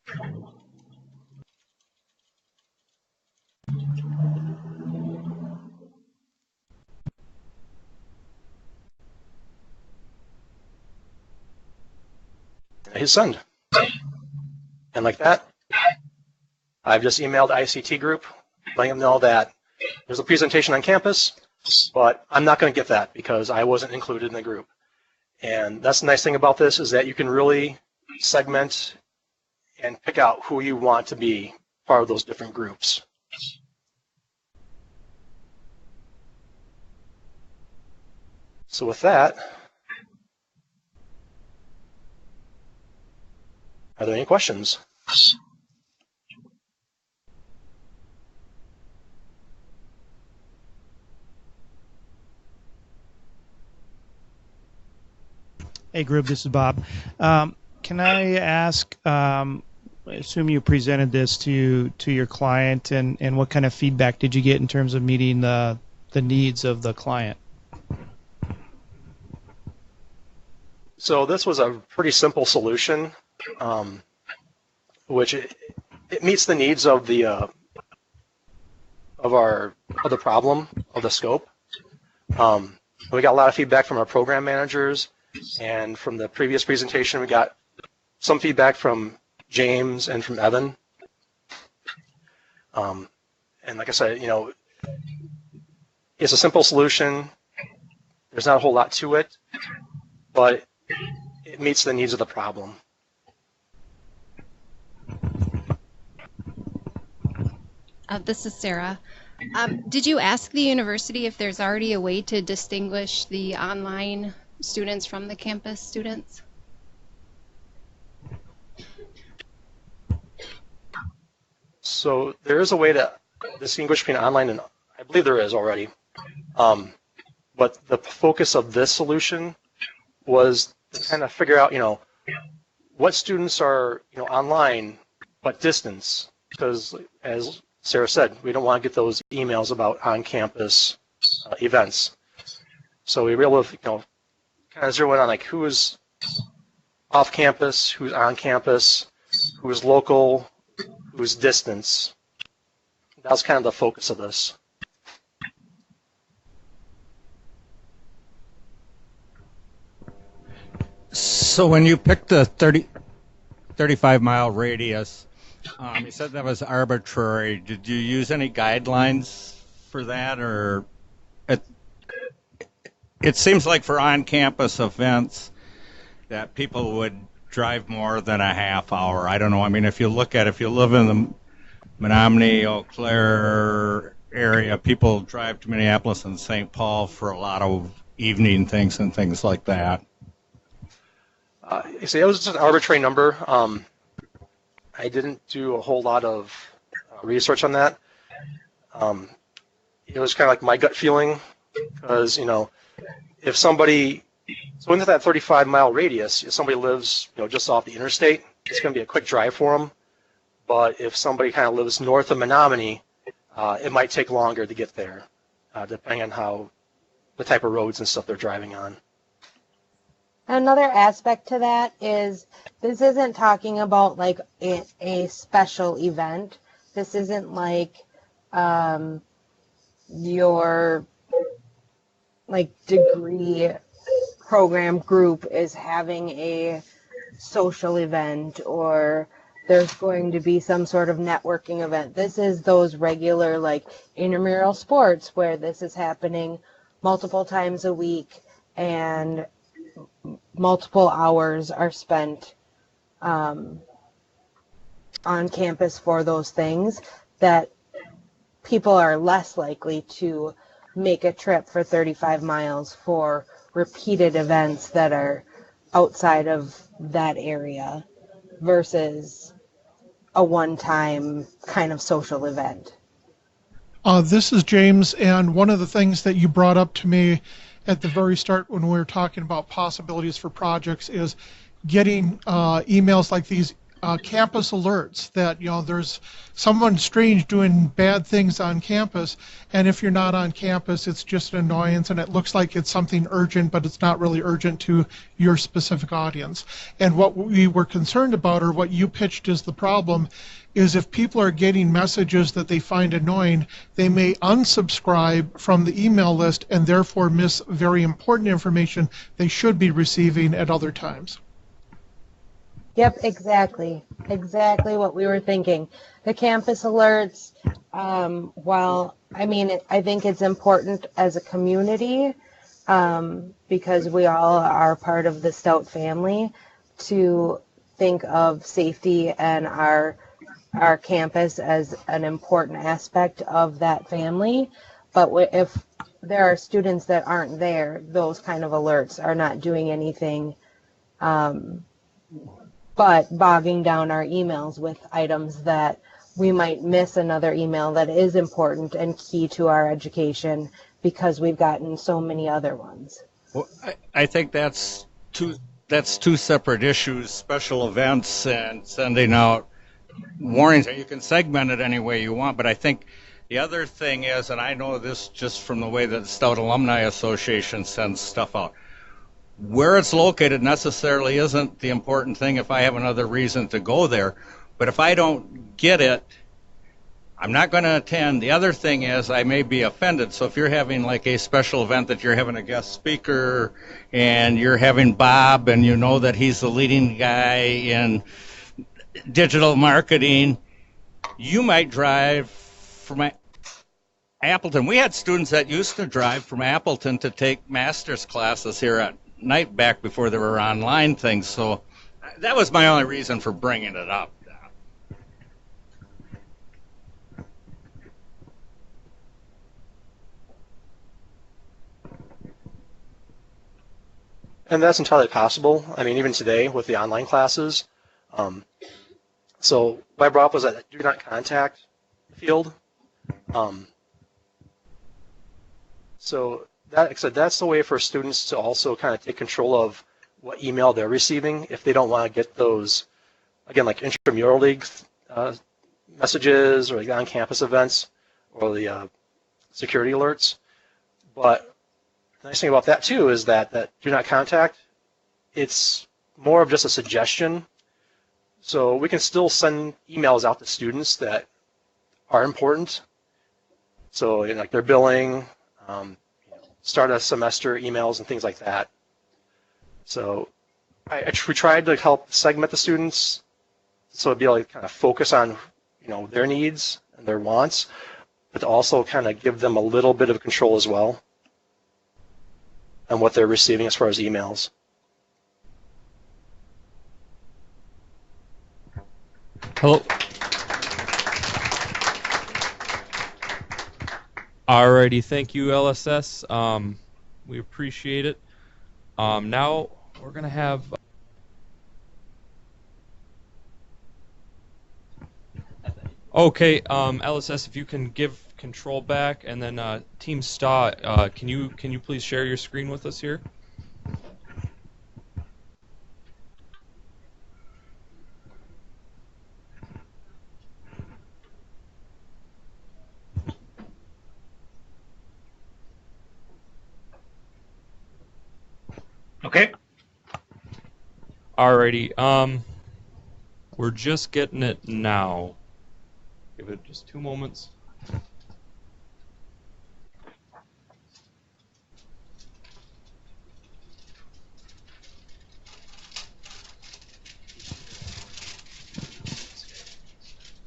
Speaker 20: Hit send. And like that, I've just emailed ICT group, letting them know that there's a presentation on campus, but I'm not going to get that because I wasn't included in the group. And that's the nice thing about this is that you can really segment and pick out who you want to be part of those different groups. So with that, are there any questions?
Speaker 6: Hey group, this is Bob. Can I ask, I assume you presented this to your client, and what kind of feedback did you get in terms of meeting the needs of the client?
Speaker 20: So this was a pretty simple solution, which it meets the needs of the problem of the scope. We got a lot of feedback from our program managers, and from the previous presentation, we got some feedback from James and from Evan. And like I said, you know, it's a simple solution. There's not a whole lot to it, but it meets the needs of the problem.
Speaker 9: This is Sarah. Did you ask the university if there's already a way to distinguish the online students from the campus students?
Speaker 20: So there is a way to distinguish between online and, I believe there is already. But the focus of this solution was to kind of figure out, you know, what students are, you know, online but distance, because as Sarah said, we don't want to get those emails about on-campus events. So we were able to, you know, kind of zero in on like who is off campus, who's on campus, who's local, who's distance. That was kind of the focus of this.
Speaker 23: So when you picked the 35-mile radius, you said that was arbitrary. Did you use any guidelines for that, or it seems like for on-campus events that people would drive more than a half hour. I don't know. I mean, if you live in the Menominee, Eau Claire area, people drive to Minneapolis and St. Paul for a lot of evening things and things like that.
Speaker 20: So it was just an arbitrary number. I didn't do a whole lot of research on that. It was kind of like my gut feeling, because, you know, if somebody, so into that 35-mile radius, if somebody lives, you know, just off the interstate, it's going to be a quick drive for them. But if somebody kind of lives north of Menominee, it might take longer to get there, depending on how the type of roads and stuff they're driving on.
Speaker 21: Another aspect to that is this isn't talking about like a special event. This isn't like your like degree program group is having a social event, or there's going to be some sort of networking event. This is those regular like intramural sports where this is happening multiple times a week, and multiple hours are spent on campus for those things, that people are less likely to make a trip for 35 miles for repeated events that are outside of that area versus a one-time kind of social event.
Speaker 4: This is James, and one of the things that you brought up to me at the very start when we were talking about possibilities for projects is getting emails like these campus alerts that there's someone strange doing bad things on campus, and if you're not on campus, it's just an annoyance, and it looks like it's something urgent, but it's not really urgent to your specific audience. And what we were concerned about, or what you pitched as the problem, is if people are getting messages that they find annoying, they may unsubscribe from the email list and therefore miss very important information they should be receiving at other times.
Speaker 21: Yep, exactly. Exactly what we were thinking. The campus alerts, while, I mean, I think it's important as a community, because we all are part of the Stout family, to think of safety and our campus as an important aspect of that family. But if there are students that aren't there, those kind of alerts are not doing anything but bogging down our emails with items that we might miss another email that is important and key to our education because we've gotten so many other ones.
Speaker 23: Well, I think that's two separate issues, special events and sending out warnings. You can segment it any way you want, but I think the other thing is, and I know this just from the way that the Stout Alumni Association sends stuff out, where it's located necessarily isn't the important thing if I have another reason to go there. But if I don't get it, I'm not going to attend. The other thing is I may be offended. So if you're having like a special event that you're having a guest speaker and you're having Bob and you know that he's the leading guy in digital marketing, you might drive from Appleton. We had students that used to drive from Appleton to take master's classes here at night back before there were online things. So that was my only reason for bringing it up.
Speaker 20: And that's entirely possible. I mean, even today with the online classes. So what I brought up was that do not contact field. So that, like I said, that's the way for students to also kind of take control of what email they're receiving if they don't want to get those, again, like intramural league messages or like on-campus events or the security alerts. But the nice thing about that too is that do not contact, it's more of just a suggestion. So we can still send emails out to students that are important. So like their billing, start a semester emails and things like that. So we tried to help segment the students so it'd be able to kind of focus on their needs and their wants, but to also kind of give them a little bit of control as well on what they're receiving as far as emails.
Speaker 2: Hello. Alrighty, thank you, LSS. We appreciate it. Now we're gonna have. Okay, LSS, if you can give control back, and then Team Stout, can you please share your screen with us here?
Speaker 3: Okay.
Speaker 2: Alrighty, we're just getting it now. Give it just 2 moments.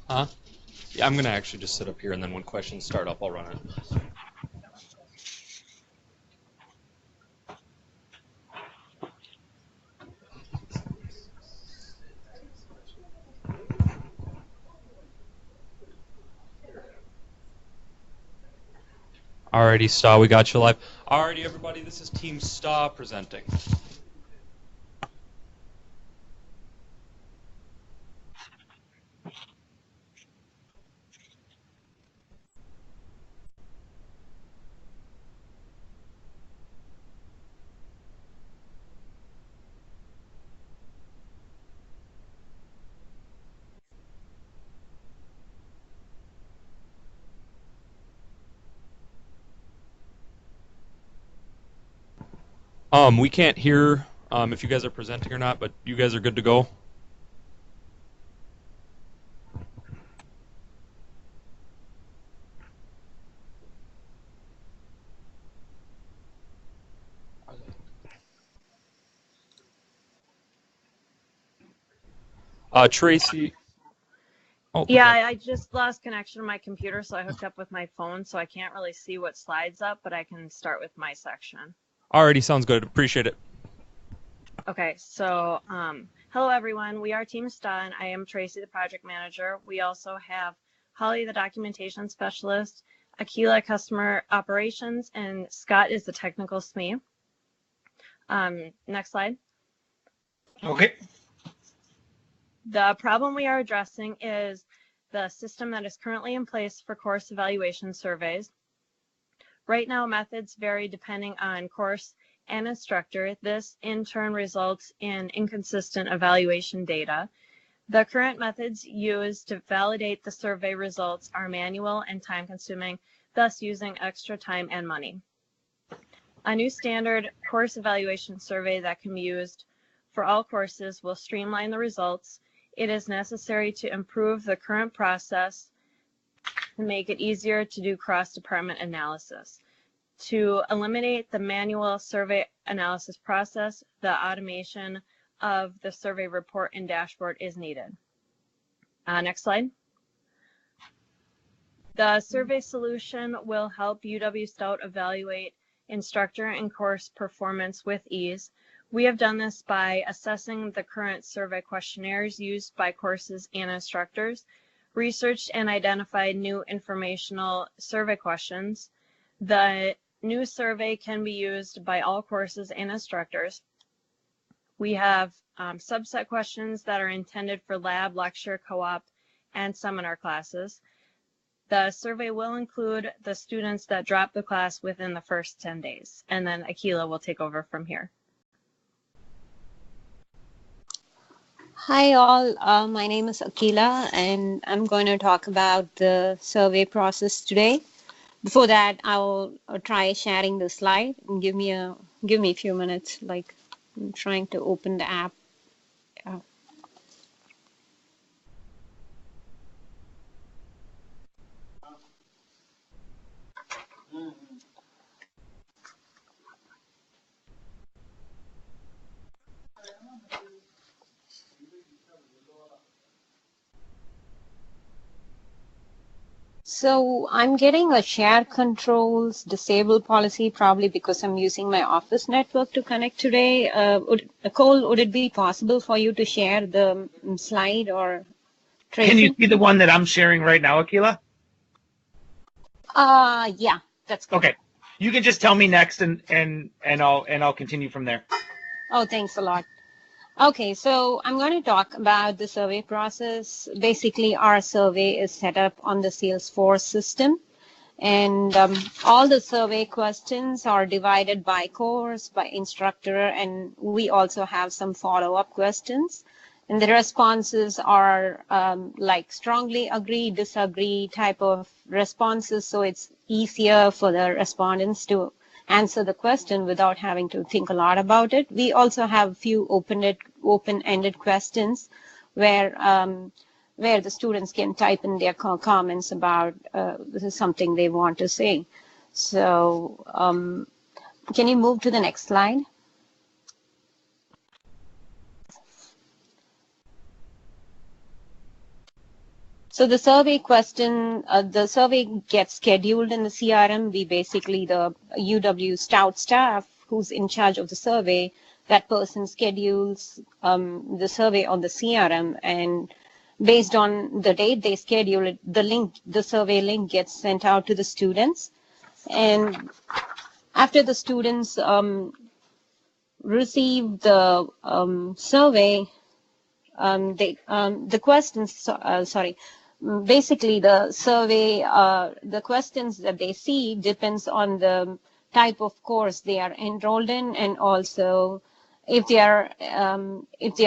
Speaker 2: Huh? Yeah, I'm gonna actually just sit up here, and then when questions start up, I'll run it. Alrighty, Star, we got you live. Alrighty, everybody, this is Team Star presenting. We can't hear if you guys are presenting or not, but you guys are good to go. Tracy. Oh,
Speaker 3: Yeah,
Speaker 2: okay.
Speaker 3: I just lost connection to my computer, so I hooked up with my phone, so I can't really see what slide's up, but I can start with my section.
Speaker 2: Alrighty, sounds good. Appreciate it.
Speaker 3: Okay, so hello everyone. We are Team STA, and I am Tracy, the project manager. We also have Holly, the documentation specialist, Akila, customer operations, and Scott is the technical SME. Next slide.
Speaker 7: Okay.
Speaker 3: The problem we are addressing is the system that is currently in place for course evaluation surveys. Right now, methods vary depending on course and instructor. This in turn results in inconsistent evaluation data. The current methods used to validate the survey results are manual and time-consuming, thus using extra time and money. A new standard course evaluation survey that can be used for all courses will streamline the results. It is necessary to improve the current process to make it easier to do cross-department analysis. To eliminate the manual survey analysis process, the automation of the survey report and dashboard is needed. Next slide. The survey solution will help UW-Stout evaluate instructor and course performance with ease. We have done this by assessing the current survey questionnaires used by courses and instructors, researched and identified new informational survey questions. The new survey can be used by all courses and instructors. We have subset questions that are intended for lab, lecture, co-op, and seminar classes. The survey will include the students that drop the class within the first 10 days. And then Akila will take over from here.
Speaker 8: Hi all, my name is Akila and I'm going to talk about the survey process today. Before that, I'll try sharing the slide and give me a few minutes, like I'm trying to open the app. So I'm getting a share controls disable policy probably because I'm using my office network to connect today. Nicole, would it be possible for you to share the slide or Tracy?
Speaker 7: Can you see the one that I'm sharing right now, Akila?
Speaker 8: Yeah, that's good.
Speaker 7: Okay. You can just tell me next and I'll continue from there.
Speaker 8: Oh, thanks a lot. Okay, so I'm going to talk about the survey process. Basically, our survey is set up on the Salesforce system, and all the survey questions are divided by course, by instructor, and we also have some follow-up questions. And the responses are like strongly agree, disagree type of responses, so it's easier for the respondents to answer the question without having to think a lot about it. We also have a few open-ended questions where the students can type in their comments about this is something they want to say. So can you move to the next slide? So the survey question, the survey gets scheduled in the CRM. We basically, the UW-Stout staff who's in charge of the survey, that person schedules the survey on the CRM, and based on the date they schedule it, the survey link gets sent out to the students. And after the students receive the survey, the questions, basically the survey, the questions that they see depends on the type of course they are enrolled in, and also if they are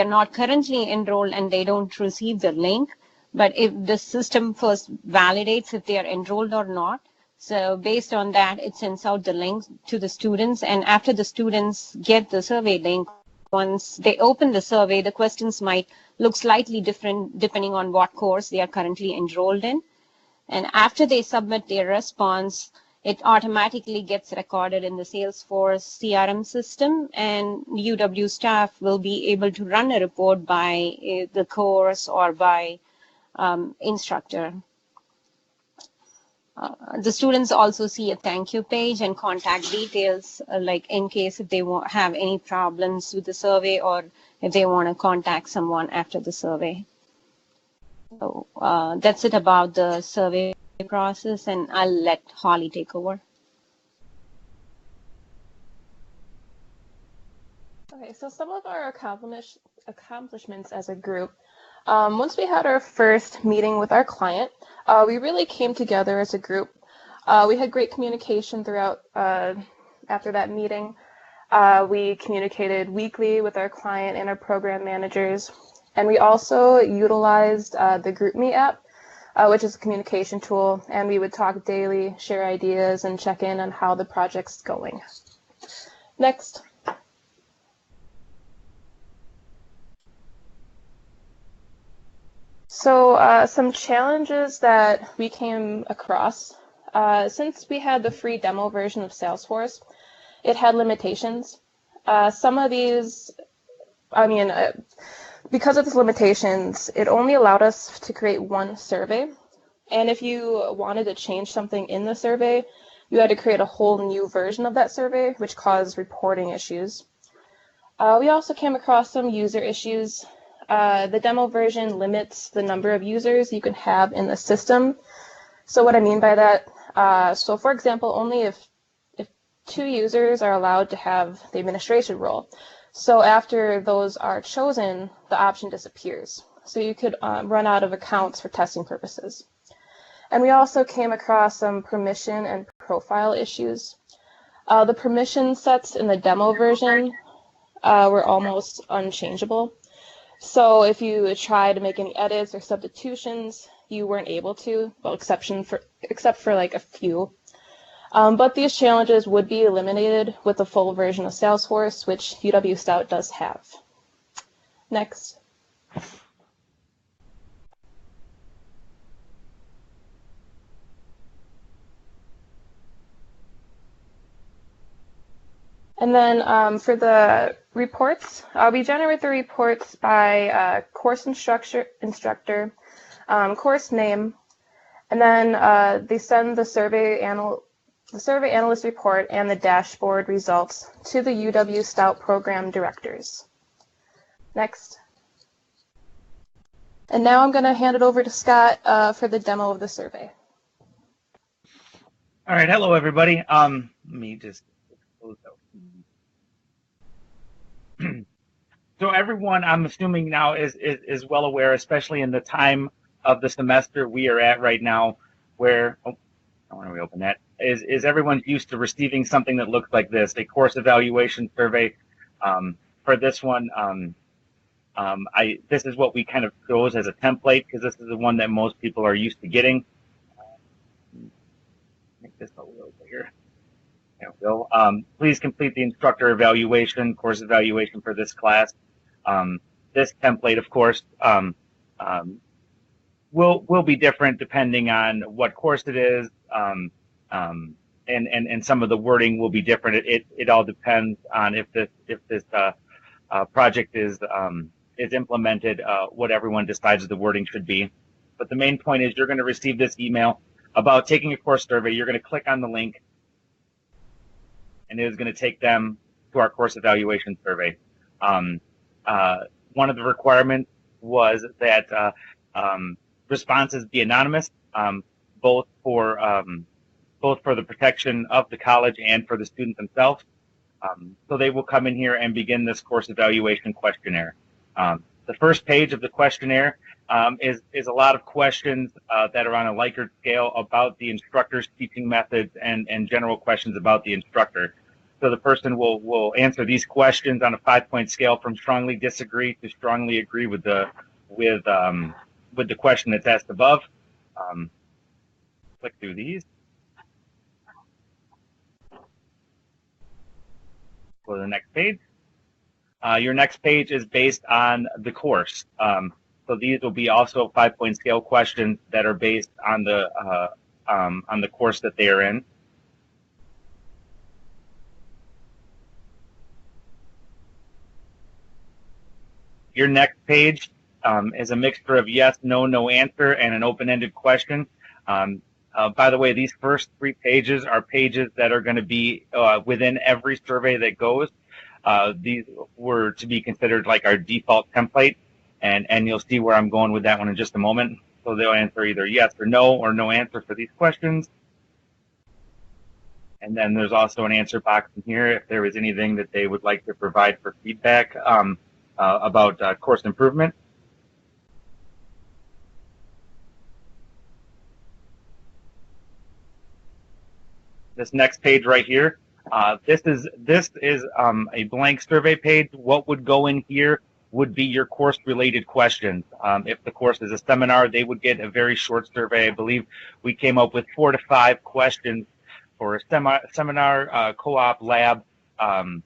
Speaker 8: not currently enrolled and they don't receive the link, but if the system first validates if they are enrolled or not. So based on that, it sends out the link to the students. And after the students get the survey link, once they open the survey, the questions might look slightly different depending on what course they are currently enrolled in. And after they submit their response, it automatically gets recorded in the Salesforce CRM system, and UW staff will be able to run a report by the course or by instructor. The students also see a thank you page and contact details, like in case if they have any problems with the survey or if they want to contact someone after the survey. So that's it about the survey process, and I'll let Holly take over.
Speaker 1: Okay, so some of our accomplishments as a group. Once we had our first meeting with our client, we really came together as a group. We had great communication throughout after that meeting. We communicated weekly with our client and our program managers. And we also utilized the GroupMe app, which is a communication tool. And we would talk daily, share ideas, and check in on how the project's going. Next. So some challenges that we came across, since we had the free demo version of Salesforce, it had limitations. Some of these, because of the limitations, it only allowed us to create one survey. And if you wanted to change something in the survey, you had to create a whole new version of that survey, which caused reporting issues. We also came across some user issues. The demo version limits the number of users you can have in the system. So what I mean by that, so for example, only if 2 users are allowed to have the administration role. So after those are chosen, the option disappears. So you could run out of accounts for testing purposes. And we also came across some permission and profile issues. The permission sets in the demo version were almost unchangeable. So if you try to make any edits or substitutions, you weren't able to, well, except for like a few. But these challenges would be eliminated with the full version of Salesforce, which UW-Stout does have. Next. And then for the reports, we generate the reports by course instructor, course name, and then they send the survey analyst report and the dashboard results to the UW-Stout program directors. Next. And now I'm going to hand it over to Scott for the demo of the survey.
Speaker 7: All right, hello everybody. Let me just close out. So everyone, I'm assuming now is well aware, especially in the time of the semester we are at right now, where I want to reopen that. Is everyone used to receiving something that looks like this, a course evaluation survey? For this one, this is what we kind of chose as a template because this is the one that most people are used to getting. Make this a little bigger. There we go. Please complete the instructor evaluation, course evaluation for this class. This template, of course, will be different depending on what course it is, and some of the wording will be different. It all depends on if this project is implemented, what everyone decides the wording should be. But the main point is you're going to receive this email about taking a course survey. You're going to click on the link, and it is going to take them to our course evaluation survey. One of the requirements was that responses be anonymous, both for the protection of the college and for the student themselves. So they will come in here and begin this course evaluation questionnaire. The first page of the questionnaire is a lot of questions that are on a Likert scale about the instructor's teaching methods and general questions about the instructor. So the person will answer these questions on a 5-point scale from strongly disagree to strongly agree with the question that's asked above. Click through these. Go to the next page. Your next page is based on the course. So these will be also 5-point scale questions that are based on the course that they are in. Your next page is a mixture of yes, no answer, and an open-ended question. By the way, these first 3 pages are pages that are going to be within every survey that goes. These were to be considered like our default template, and you'll see where I'm going with that one in just a moment. So they'll answer either yes or no answer for these questions. And then there's also an answer box in here if there is anything that they would like to provide for feedback about course improvement. This next page right here, this is a blank survey page. What would go in here would be your course related questions. If the course is a seminar, they would get a very short survey. I believe we came up with 4 to 5 questions for a seminar, co-op, lab, and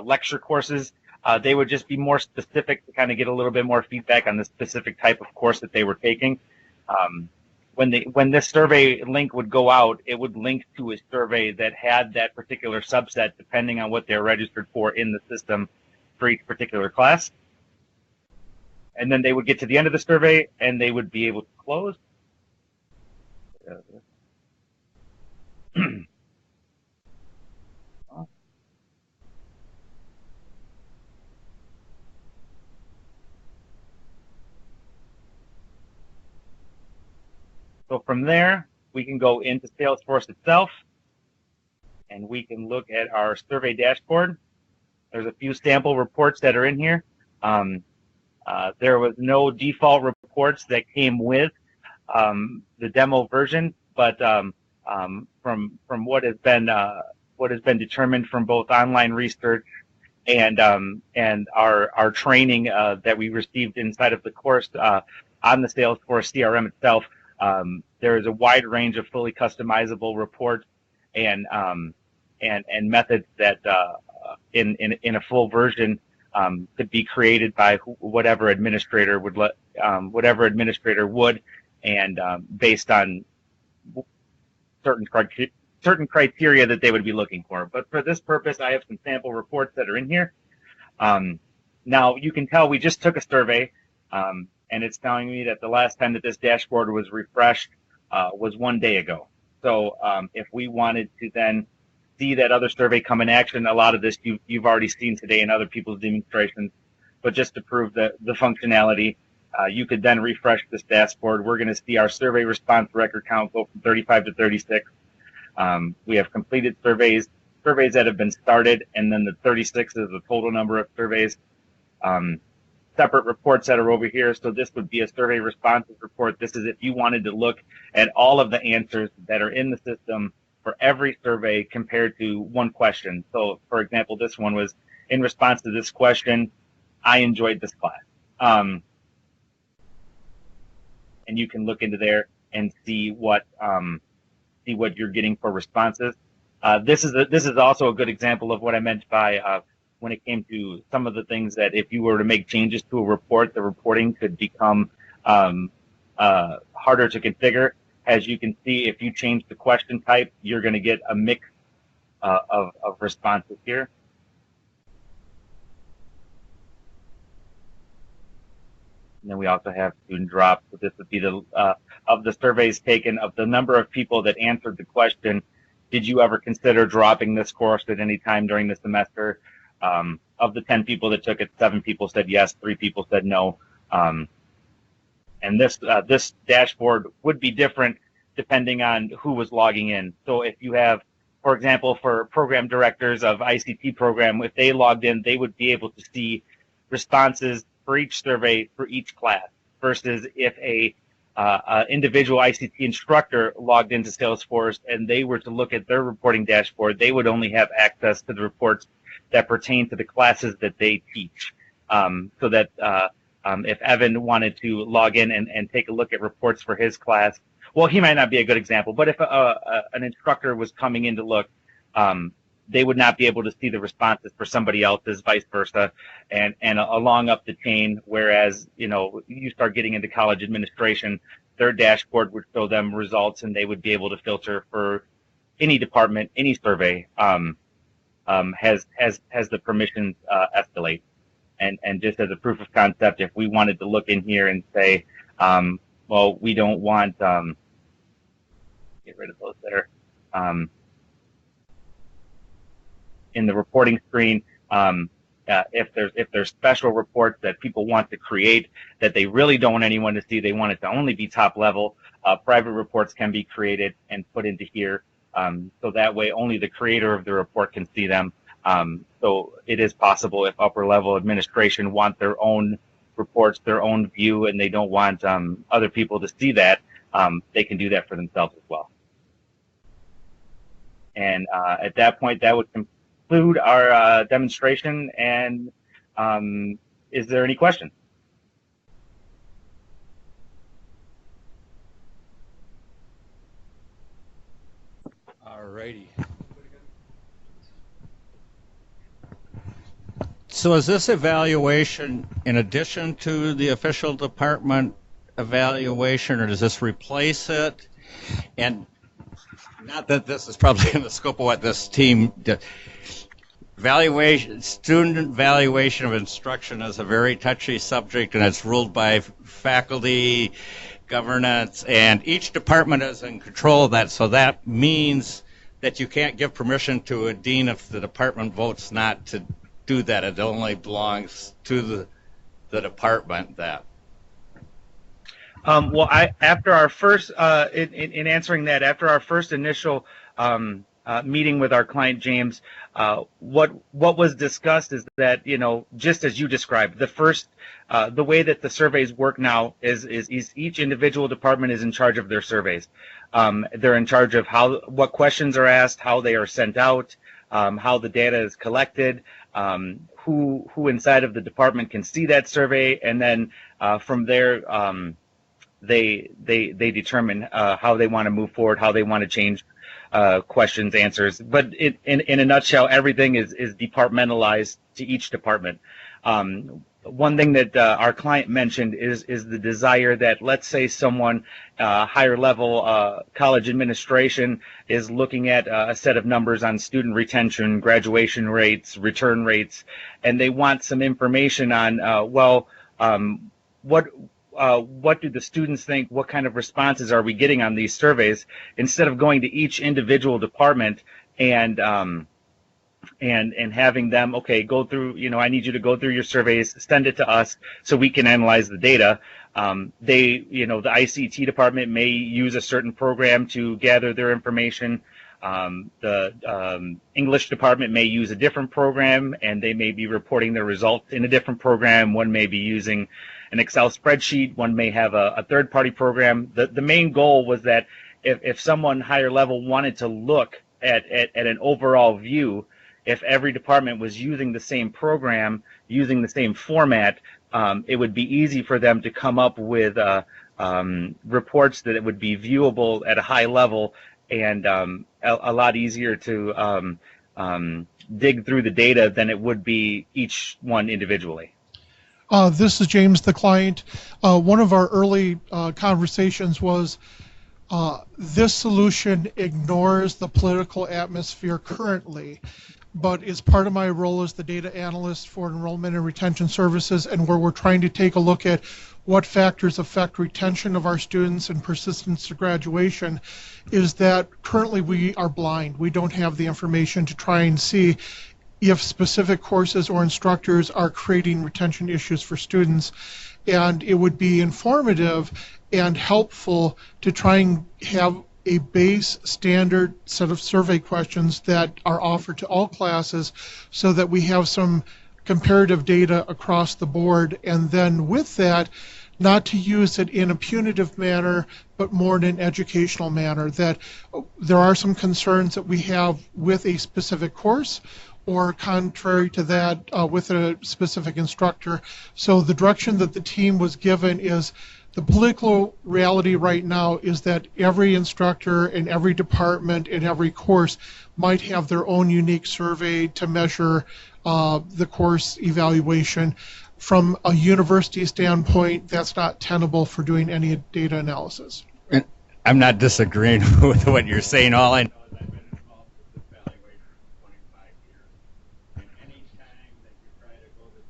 Speaker 7: lecture courses. They would just be more specific to kind of get a little bit more feedback on the specific type of course that they were taking. When this survey link would go out, it would link to a survey that had that particular subset depending on what they're registered for in the system for each particular class. And then they would get to the end of the survey and they would be able to close. So from there, we can go into Salesforce itself, and we can look at our survey dashboard. There's a few sample reports that are in here. There was no default reports that came with the demo version, but from what has been determined from both online research and our training that we received inside of the course on the Salesforce CRM itself. There is a wide range of fully customizable reports and methods that in a full version could be created by whatever administrator would and based on certain criteria that they would be looking for. But for this purpose, I have some sample reports that are in here. Now you can tell we just took a survey. And it's telling me that the last time that this dashboard was refreshed was 1 day ago. So if we wanted to then see that other survey come in action, a lot of this you've already seen today in other people's demonstrations, but just to prove the functionality, you could then refresh this dashboard. We're going to see our survey response record count go from 35 to 36. We have completed surveys that have been started, and then the 36 is the total number of surveys. Separate reports that are over here. So this would be a survey responses report. This is if you wanted to look at all of the answers that are in the system for every survey compared to one question. So for example, this one was in response to this question, I enjoyed this class. And you can look into there and see what you're getting for responses. This is also a good example of what I meant by when it came to some of the things that if you were to make changes to a report, the reporting could become harder to configure. As you can see, if you change the question type, you're going to get a mix of responses here. And then we also have student drop. So this would be the of the surveys taken of the number of people that answered the question, did you ever consider dropping this course at any time during the semester? Of the 10 people that took it, 7 people said yes, 3 people said no. And this dashboard would be different depending on who was logging in. So if you have, for example, for program directors of ICT program, if they logged in, they would be able to see responses for each survey for each class, versus if a individual ICT instructor logged into Salesforce and they were to look at their reporting dashboard, they would only have access to the reports that pertain to the classes that they teach. So that if Evan wanted to log in and take a look at reports for his class, well, he might not be a good example, but if an instructor was coming in to look, they would not be able to see the responses for somebody else's, vice versa, and along up the chain. Whereas, you start getting into college administration, their dashboard would show them results, and they would be able to filter for any department, any survey has the permissions escalate. And just as a proof of concept, if we wanted to look in here and say, well, we don't want get rid of those that are in the reporting screen. If there's special reports that people want to create that they really don't want anyone to see, they want it to only be top level, private reports can be created and put into here. So that way only the creator of the report can see them. So it is possible if upper level administration want their own reports, their own view, and they don't want other people to see that, they can do that for themselves as well. And at that point, that would conclude our demonstration. And is there any questions?
Speaker 23: All righty. So is this evaluation in addition to the official department evaluation, or does this replace it? And not that this is probably in the scope of what this team did. Student evaluation of instruction is a very touchy subject, and it's ruled by faculty, governance, and each department is in control of that. So that means that you can't give permission to a dean if the department votes not to do that. It only belongs to the department that.
Speaker 7: Well, after our first, in answering that, after our first initial meeting with our client James, what was discussed is that, just as you described, the way that the surveys work now is each individual department is in charge of their surveys. They're in charge of what questions are asked, how they are sent out, how the data is collected, who inside of the department can see that survey, and then from there they determine how they want to move forward, how they want to change questions, answers. But in a nutshell, everything is departmentalized to each department. One thing that our client mentioned is the desire that, let's say someone higher level college administration is looking at a set of numbers on student retention, graduation rates, return rates, and they want some information on what do the students think, what kind of responses are we getting on these surveys, instead of going to each individual department and having them, okay, go through, I need you to go through your surveys, send it to us so we can analyze the data. The ICT department may use a certain program to gather their information. The English department may use a different program, and they may be reporting their results in a different program. One may be using an Excel spreadsheet. One may have a third-party program. The main goal was that if someone higher level wanted to look at an overall view, if every department was using the same program, using the same format, it would be easy for them to come up with reports that it would be viewable at a high level, and a lot easier to dig through the data than it would be each one individually.
Speaker 4: This is James, the client. One of our early conversations was this solution ignores the political atmosphere currently, but is part of my role as the data analyst for enrollment and retention services, and where we're trying to take a look at what factors affect retention of our students and persistence to graduation, is that currently we are blind. We don't have the information to try and see if specific courses or instructors are creating retention issues for students. And it would be informative and helpful to try and have a base standard set of survey questions that are offered to all classes, so that we have some comparative data across the board, and then with that, not to use it in a punitive manner, but more in an educational manner. That there are some concerns that we have with a specific course, or contrary to that, with a specific instructor. So the direction that the team was given is the political reality right now is that every instructor in every department in every course might have their own unique survey to measure the course evaluation. From a university standpoint, that's not tenable for doing any data analysis.
Speaker 23: I'm not disagreeing with what you're saying. All I know is I've been involved with this evaluation for 25 years. And any time that you try to go to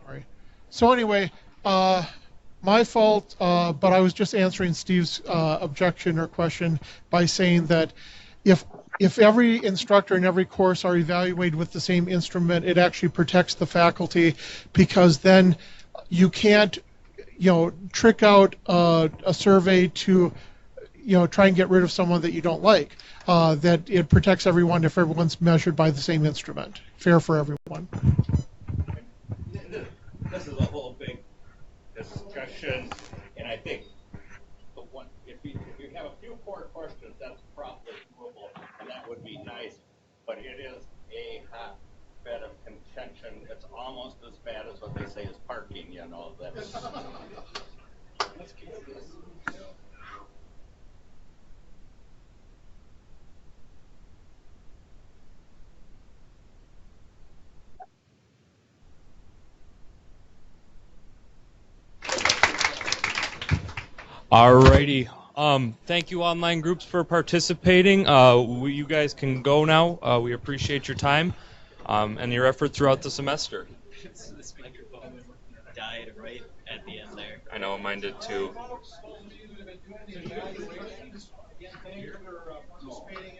Speaker 4: Sorry. So anyway, my fault, but I was just answering Steve's objection or question by saying that if every instructor in every course are evaluated with the same instrument, it actually protects the faculty, because then you can't, trick out a survey to, try and get rid of someone that you don't like. That it protects everyone if everyone's measured by the same instrument. Fair for everyone.
Speaker 23: This is a whole big discussion, and I think if you have a few core questions, that's probably doable, and that would be nice. But it is a hotbed of contention. It's almost as bad as what they say is parking. Let's keep this.
Speaker 2: Alrighty. Thank you, online groups, for participating. You guys can go now. We appreciate your time and your effort throughout the semester.
Speaker 10: This microphone died right at the end there.
Speaker 2: I know, mine did too.
Speaker 5: Again, thank you for participating